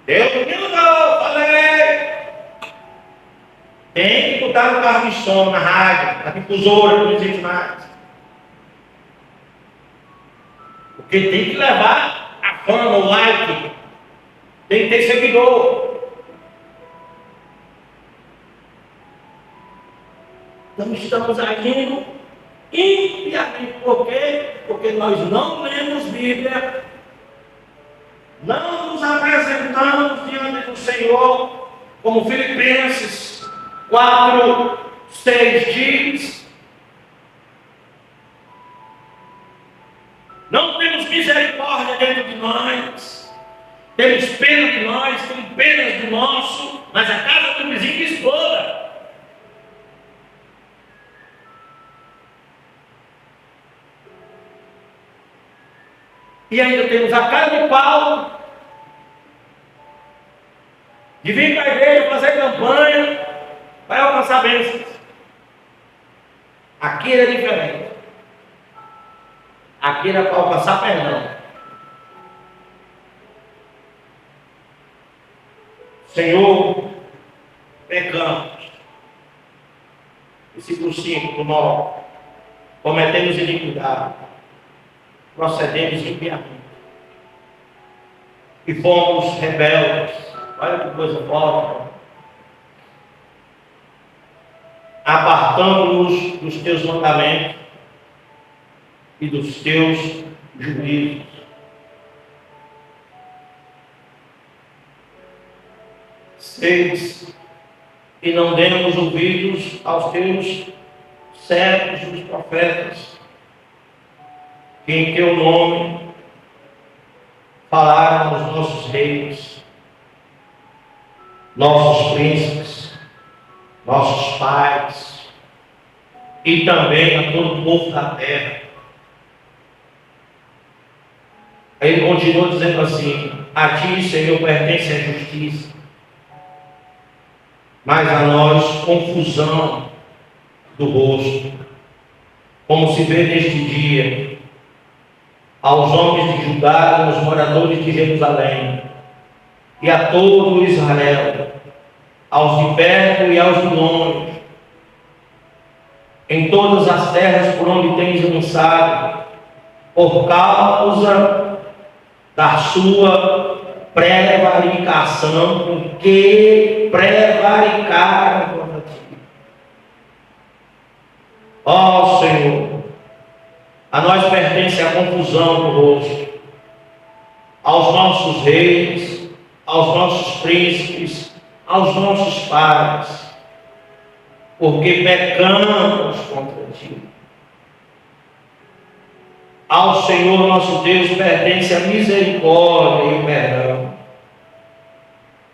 Deus me usou, falei. Tem que botar no carro de som, na rádio, na difusora, não existe mais. Porque tem que levar a fama, o like. Tem que ter seguidor. Então estamos agindo impiamente. Por quê? Porque nós não lemos Bíblia. Não nos apresentamos diante do Senhor, como Filipenses 4:6 diz. Não temos misericórdia dentro de nós. Temos pena de nós, temos pena do nosso, mas a casa do vizinho que exploda. E ainda temos a cara de pau de vir para a igreja fazer campanha para alcançar bênçãos. Aqui era diferente. Aqui era para alcançar perdão. Senhor, pecamos. Versículo 5 do 9. Cometemos iniquidade. Procedemos impiamente. E fomos rebeldes. Olha que coisa forte. Apartando-nos dos teus mandamentos e dos teus juízos. Seis, e não demos ouvidos aos teus servos, os profetas, que em teu nome falaram aos nossos reis, nossos príncipes, nossos pais, e também a todo o povo da terra. Aí ele continua dizendo assim: a ti, Senhor, pertence a justiça, mas a nós confusão do rosto, como se vê neste dia aos homens de Judá, aos moradores de Jerusalém, e a todo Israel, aos de perto e aos de longe, em todas as terras por onde tens lançado, por causa da sua prevaricação, porque prevaricaram contra ti. Ó Senhor, a nós pertence a confusão do rosto, aos nossos reis, aos nossos príncipes, aos nossos pais, porque pecamos contra ti. Ao Senhor nosso Deus pertence a misericórdia e o perdão,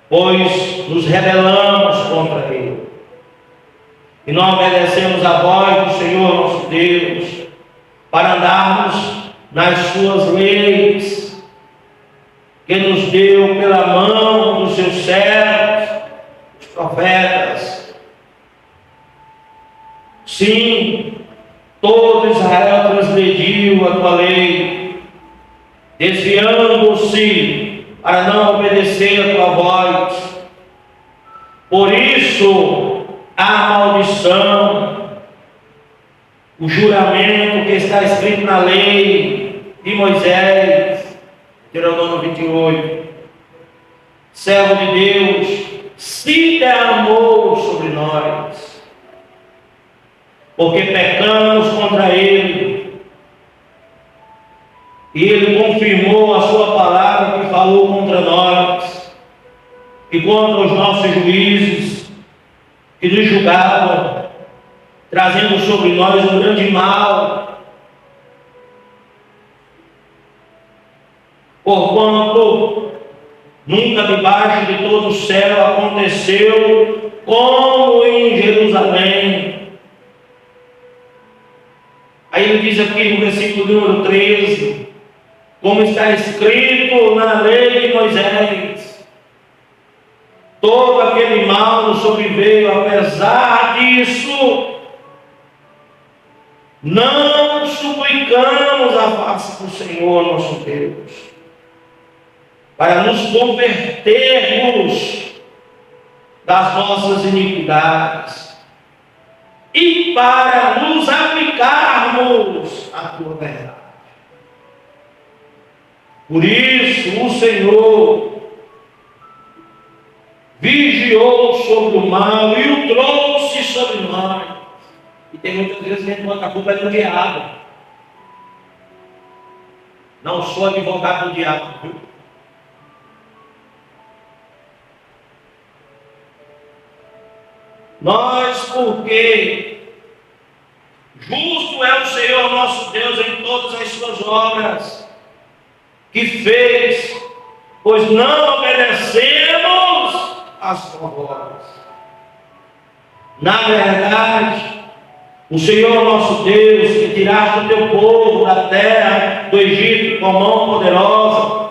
pois nos rebelamos contra Ele, e não obedecemos a voz do Senhor nosso Deus, para andarmos nas suas leis, que nos deu pela mão dos seus servos, os profetas. Sim, todo Israel transgrediu a tua lei, desviando-se para não obedecer a tua voz. Por isso, a maldição, o juramento que está escrito na lei de Moisés, Deuteronômio 28, servo de Deus, se derramou sobre nós, porque pecamos contra Ele, e Ele confirmou a sua palavra que falou contra nós, e contra os nossos juízes, que nos julgavam, trazendo sobre nós um grande mal. porquanto nunca debaixo de todo o céu aconteceu como em Jerusalém. Aí ele diz aqui no versículo número 13, como está escrito na lei de Moisés, todo aquele mal nos sobreveio, apesar disso, não suplicamos a face do Senhor nosso Deus, para nos convertermos das nossas iniquidades e para nos aplicarmos à tua verdade. Por isso o Senhor vigiou sobre o mal e o trouxe sobre nós. E tem muitas vezes que a gente bota a culpa do diabo. Não sou advogado do diabo, viu? Nós, porque justo é o Senhor nosso Deus em todas as suas obras que fez, pois não obedecemos às suas obras. Na verdade, o Senhor nosso Deus, que tiraste o teu povo da terra do Egito com mão poderosa,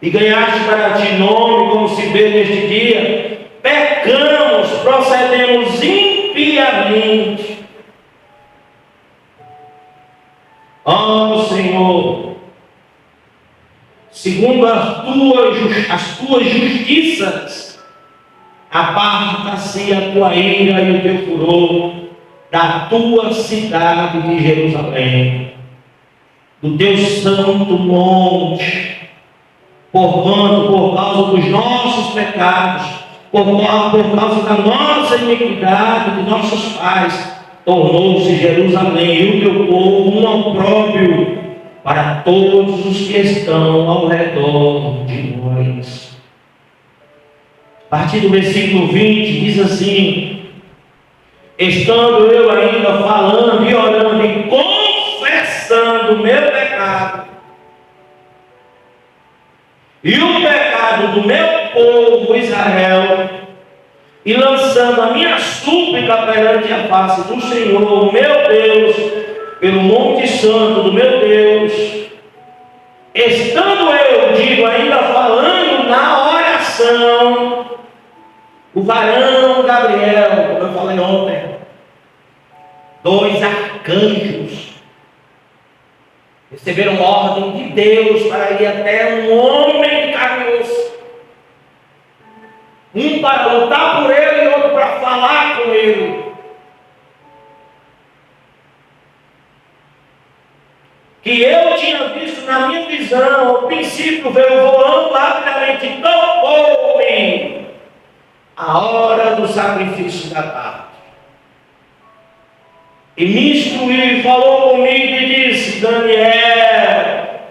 e ganhaste para ti nome, como se vê neste dia, pecamos, procedemos impiamente. Ó Senhor, segundo as tuas justiças, aparta-se a tua ira e o teu furor da tua cidade de Jerusalém, do teu santo monte, por causa dos nossos pecados, por causa da nossa iniquidade, de nossos pais, tornou-se Jerusalém e o teu povo um opróbrio para todos os que estão ao redor de nós. A partir do versículo 20 diz assim: estando eu ainda falando e orando e confessando o meu pecado e o pecado do meu povo Israel, e lançando a minha súplica perante a face do Senhor, meu Deus, pelo monte santo do meu Deus, estando eu, digo, ainda falando na oração, o varão Gabriel, como eu falei ontem, 2 arcanjos receberam ordem de Deus para ir até um homem de carne e osso, um para lutar por ele e outro para falar com ele. Que eu tinha visto na minha visão, ao princípio veio voando rapidamente, tocou-me a hora do sacrifício da tarde, e me instruiu, falou comigo e disse: Daniel,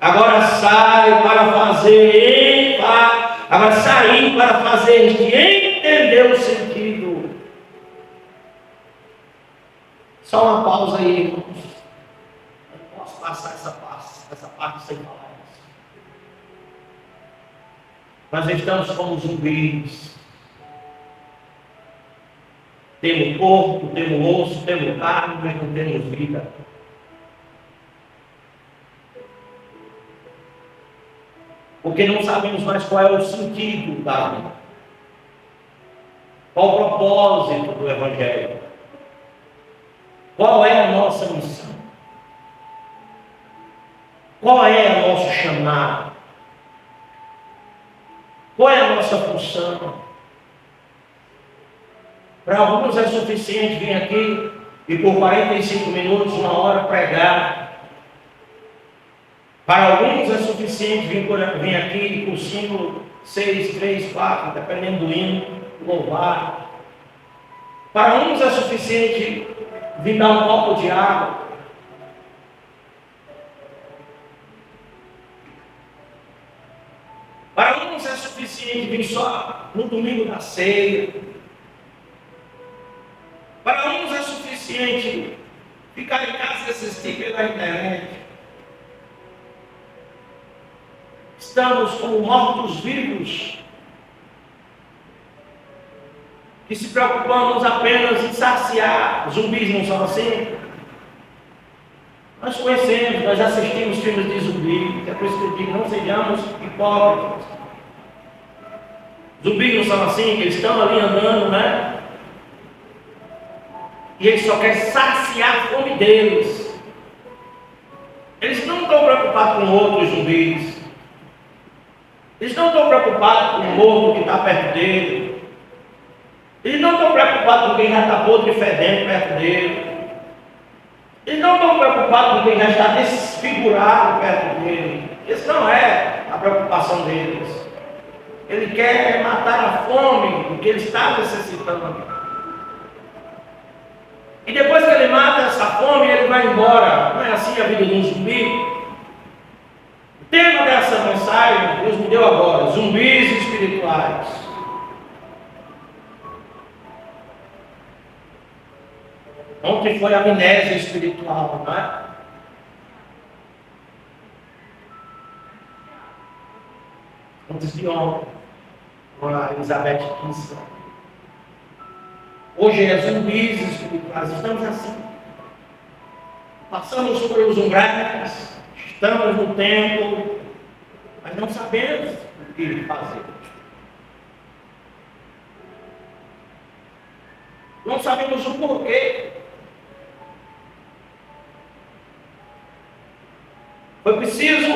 agora sai para fazer, agora sair para fazer de entender o sentido. Só uma pausa aí, irmãos. Não posso passar essa parte sem falar isso. Nós estamos como zumbis. Temos corpo, temos osso, temos carne, mas não temos vida. Porque não sabemos mais qual é o sentido da vida. Qual o propósito do Evangelho? Qual é a nossa missão? Qual é o nosso chamado? Qual é a nossa função? Para alguns é suficiente vir aqui e por 45 minutos, 1 hora pregar. Para alguns é suficiente vir aqui por 5, 6, 3, 4, dependendo do hino, louvar. Para uns é suficiente vir dar um copo de água. Para uns é suficiente vir só no domingo da ceia. Para uns é suficiente ficar em casa e assistir pela internet. estamos como mortos-vivos, que se preocupamos apenas em saciar. Zumbis não são assim? Nós conhecemos, nós assistimos filmes de zumbi, é por isso que eu digo, não sejamos hipócritas. Zumbis não são assim, eles estão ali andando, né? E eles só querem saciar a fome deles. Eles não estão preocupados com outros zumbis. Eles não estão preocupados com o morto que está perto dele. Eles não estão preocupados com quem já está podre e fedendo perto dele. Eles não estão preocupados com quem já está desfigurado perto dele. Isso não é a preocupação deles. Ele quer matar a fome do que ele está necessitando. E depois que ele mata essa fome, ele vai embora. Não é assim a vida de um zumbi? O tema dessa mensagem, Deus me deu agora: zumbis espirituais. Ontem foi a amnésia espiritual, não é? Antes de ontem, com a Elizabeth Kinston. Hoje é zumbis espirituais. Estamos assim. Passamos pelos umbrais, estamos no templo, mas não sabemos o que fazer. Não sabemos o porquê. Foi preciso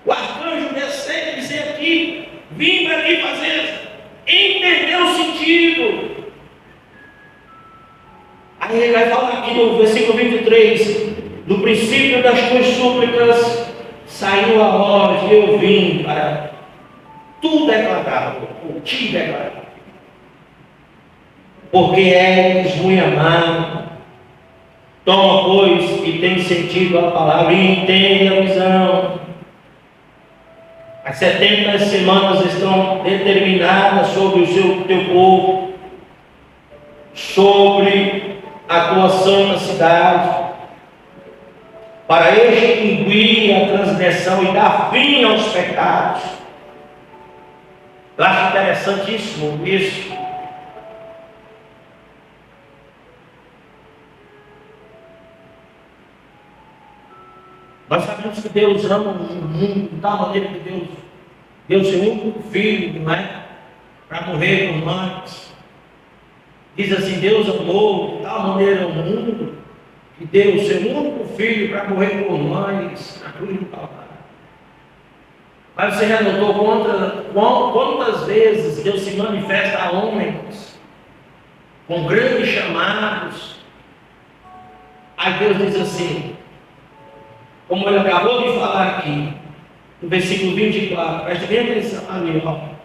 o arcanjo descer e dizer aqui: vim para aqui fazer, entender o sentido. Aí ele vai falar aqui no versículo 23: no princípio das tuas súplicas saiu a voz e eu vim para tu declarar, ou te declarar. Porque és muito amado. Toma, pois, e tem sentido a palavra e entende a visão. As 70 semanas estão determinadas sobre o teu povo, sobre a tua santa cidade, para extinguir a transgressão e dar fim aos pecados. Eu acho interessantíssimo isso. Nós sabemos que Deus ama o mundo de tal maneira que Deus deu seu único filho, não é? Para morrer por nós. Diz assim: Deus amou de tal maneira o mundo que deu o seu único filho para morrer por nós na cruz do Calvário. Mas você já notou quantas vezes Deus se manifesta a homens com grandes chamados? Aí Deus diz assim, como ele acabou de falar aqui, no versículo 24, preste bem atenção ali, ó.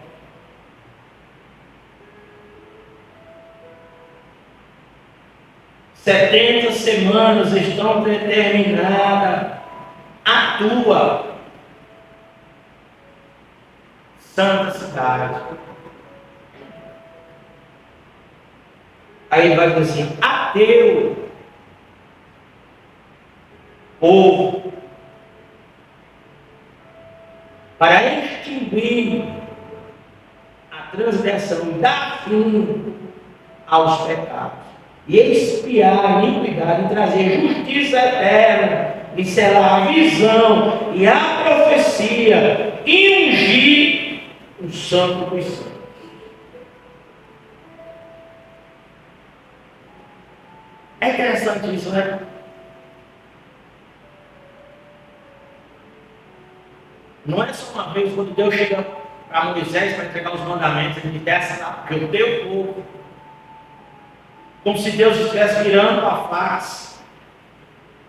"70 semanas estão determinadas a tua santa cidade." Aí ele vai dizer assim: a teu povo, para extinguir a transgressão e dar fim aos pecados, e expiar a iniquidade, e trazer justiça eterna, e selar a visão e a profecia, e ungir o santo dos santos. É interessante isso, né? Não é só uma vez quando Deus chega para Moisés para entregar os mandamentos, ele desce lá, porque o teu povo, como se Deus estivesse virando a face,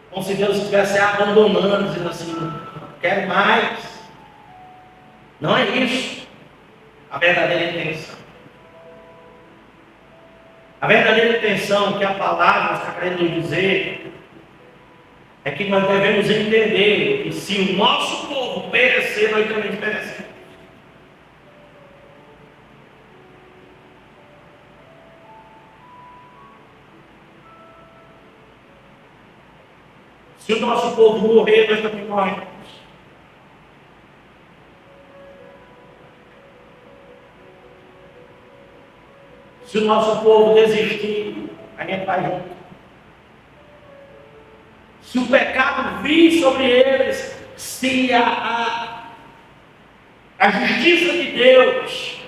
como se Deus estivesse abandonando, dizendo assim: não quero mais. Não é isso a verdadeira intenção. A verdadeira intenção que a palavra está querendo nos dizer é que nós devemos entender que se o nosso povo perecer, nós também perecemos. Se o nosso povo morrer, nós também morremos. Se o nosso povo desistir, a gente vai junto. Se o pecado vir sobre eles, se a justiça de Deus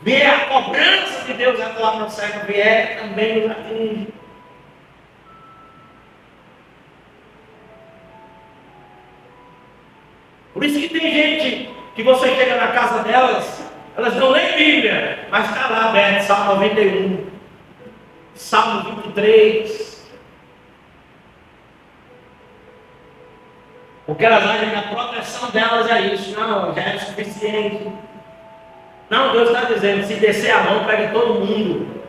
vier, a cobrança de Deus atuar no céu vier, também nos atinge. Por isso que tem gente que você chega na casa delas, elas não lêem Bíblia, mas está lá aberto, Salmo 91, Salmo 23. Porque elas acham que a proteção delas é isso. Não, já é suficiente. Não, Deus está dizendo, se descer a mão, pegue todo mundo.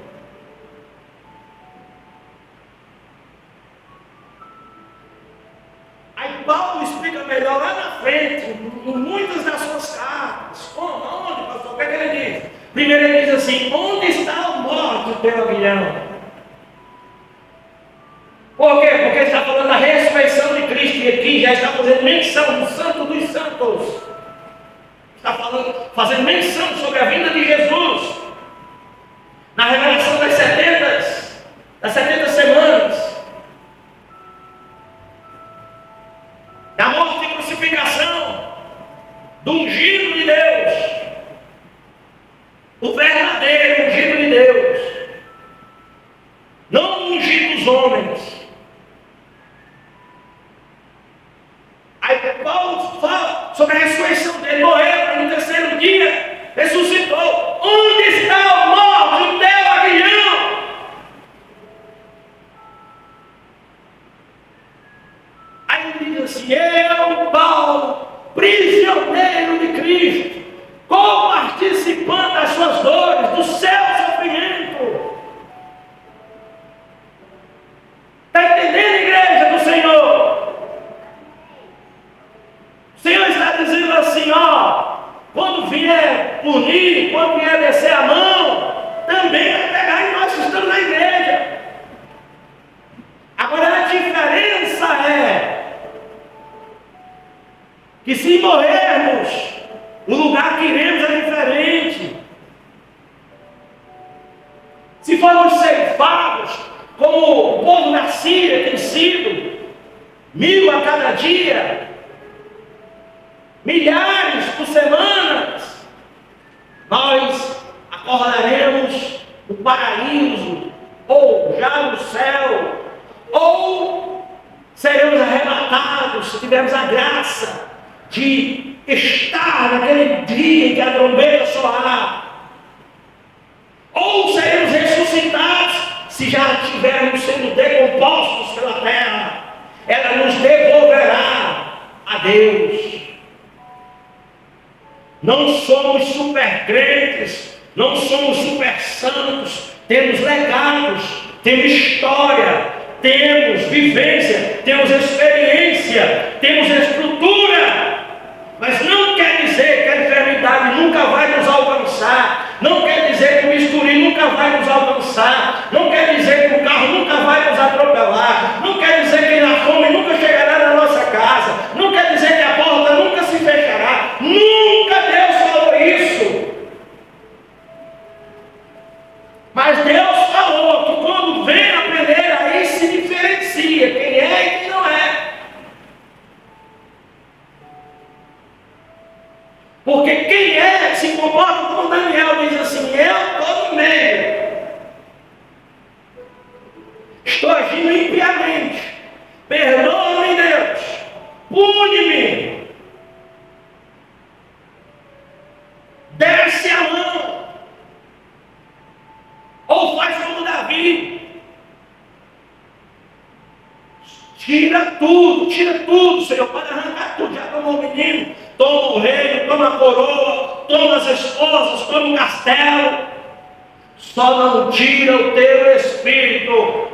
Aí Paulo explica melhor lá na frente, em muitas das suas cartas. Onde, pastor? O que é que ele diz? Primeiro ele diz assim, onde está a morte do teu aguilhão? Por quê? Porque ele está falando da ressurreição de Cristo, e aqui já está fazendo menção do Santo dos Santos. Está fazendo menção sobre a vinda de Jesus. Na revelação das 70 semanas. Da morte e crucificação. Do ungido de Deus. O verdadeiro ungido de Deus. Não o ungido dos homens. Aí Paulo fala sobre a ressurreição dele, morreu, mas no terceiro dia ressuscitou. Onde está a morte do teu aguilhão? Aí ele diz assim, eu, Paulo, prisioneiro de Cristo, co-participante das suas dores, do seu sofrimento. Está entendendo, igreja do Senhor? O Senhor está dizendo assim, quando vier punir, quando vier descer a mão, também vai pegar em nós que estamos na igreja. Agora a diferença é que se morrermos, o lugar que iremos é diferente. Se formos ceifados, como o povo da Síria tem sido, 1000 a cada dia, milhares por semanas, nós acordaremos no paraíso, ou já no céu, ou seremos arrebatados se tivermos a graça de estar naquele dia em que a trombeta soar, ou seremos ressuscitados se já estivermos sendo decompostos pela terra. Ela nos devolverá a Deus. Não somos super crentes, não somos super santos, temos legados, temos história, temos vivência, temos experiência, temos estrutura, mas não quer dizer que a enfermidade nunca vai nos alcançar, não quer dizer que o escuro nunca vai nos alcançar, não quer dizer que o carro nunca vai nos atropelar, não quer dizer que a fome nunca chegará na nossa casa, não quer dizer que a porta nunca se fechará, nunca Deus falou isso. Mas Deus falou que quando vem a peneira, aí se diferencia quem é e quem não é. Porque quem é se comporta como Daniel diz assim, eu estou no meio. Estou agindo impiamente. Perdoa-me, Deus. Pune-me. Desce a mão. Ou faz como Davi. Tira tudo, Senhor. Pode arrancar tudo. Já tomou o menino, toma o reino, toma a coroa, toma as esposas, toma o castelo. Só não tira o teu espírito.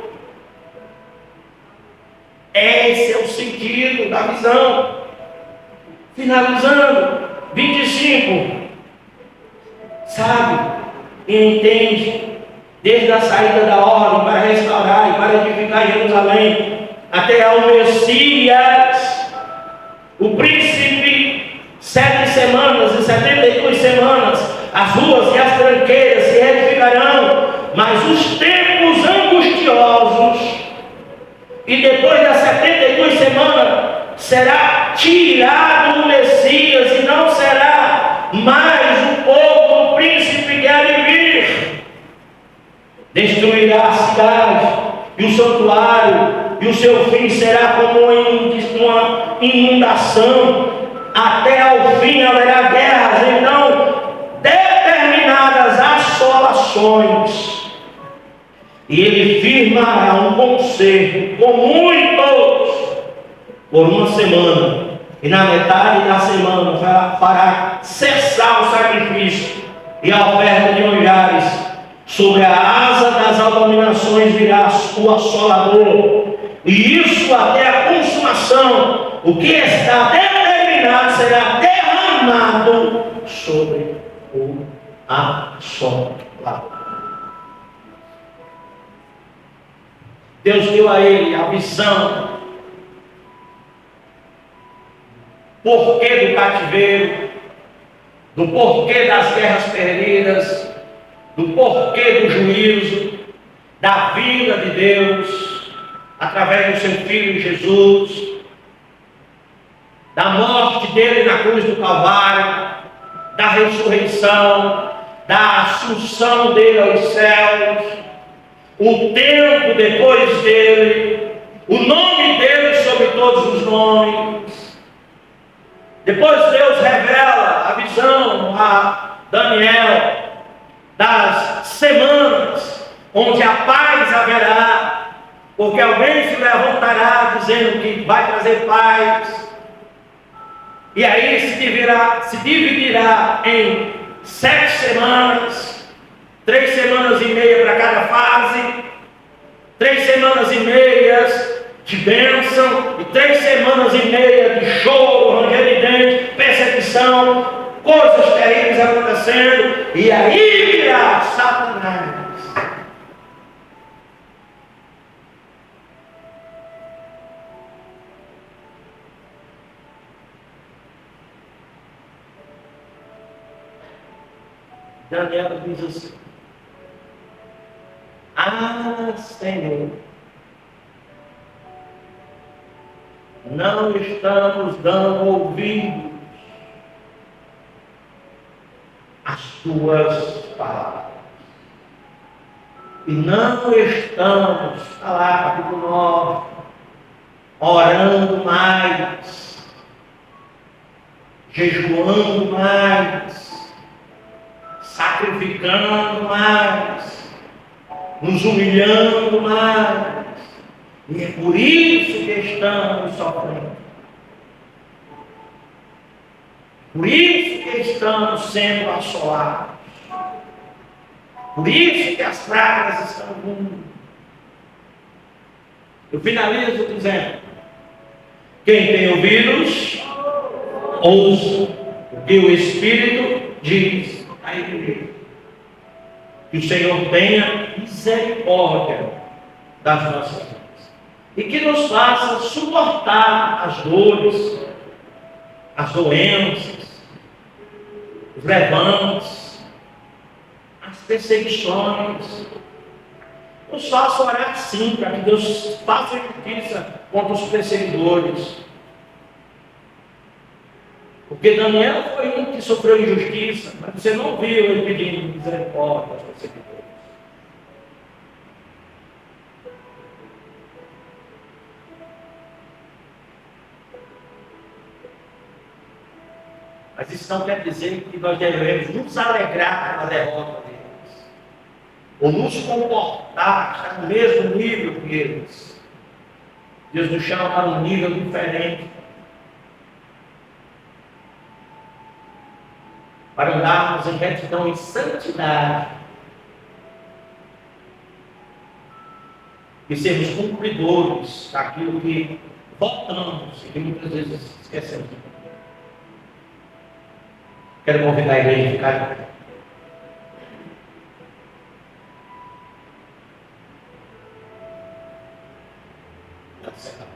Esse é o sentido da visão. Finalizando, 25. Sabe e entende, desde a saída da ordem para restaurar e para edificar Jerusalém, até ao Messias, o príncipe, 7 semanas e 72 semanas, as ruas e as tranqueiras se edificariam mas os tempos angustiosos, e depois das 72 semanas, será tirado o Messias, e não será mais o povo do príncipe que há de vir. Destruirá a cidade e o santuário, e o seu fim será como uma inundação. Até ao fim haverá guerras, então determinadas assolações. E ele firmará um concerto com muitos por uma semana, e na metade da semana fará cessar o sacrifício e a oferta de manjares. Sobre a asa das abominações virá o assolador, e isso até a consumação. O que está determinado será derramado sobre o assolador. Deus deu a ele a visão, porquê do cativeiro, do porquê das guerras perdidas, do porquê do juízo, da vinda de Deus, através do seu Filho Jesus, da morte dele na cruz do Calvário, da ressurreição, da assunção dele aos céus, o tempo depois dele, o nome dele sobre todos os nomes. Depois Deus revela a visão a Daniel das semanas onde a paz haverá, porque alguém se levantará dizendo que vai trazer paz, e aí se dividirá em 7 semanas, 3 semanas e meia para cada fase, 3 semanas e meias de bênção, e 3 semanas e meia de choro, ranger de dente, perseguição, coisas terríveis acontecendo, e aí virá Satanás. Daniel diz assim: ah, Senhor, não estamos dando ouvidos às tuas palavras, e não estamos, está lá, capítulo 9, orando mais, jejuando mais, sacrificando mais, nos humilhando mais, e é por isso que estamos sofrendo, por isso que estamos sendo assolados, por isso que as pragas estão vindo. Eu finalizo dizendo: quem tem ouvidos, ouça o que o Espírito diz à igreja. Que o Senhor tenha misericórdia das nossas vidas, e que nos faça suportar as dores, as doenças, os levantes, as perseguições. Nos faça orar sim, para que Deus faça justiça contra os perseguidores. Porque Daniel foi um que sofreu injustiça, mas você não viu ele pedindo misericórdia aos perseguidores. Mas isso não quer dizer que nós devemos nos alegrar com a derrota deles, ou nos comportar, estar no mesmo nível que eles. Deus nos chama para um nível diferente, para andarmos em retidão e santidade, e sermos cumpridores daquilo que votamos e que muitas vezes esquecemos. Quero convidar a igreja a ficar de pé. Tá certo.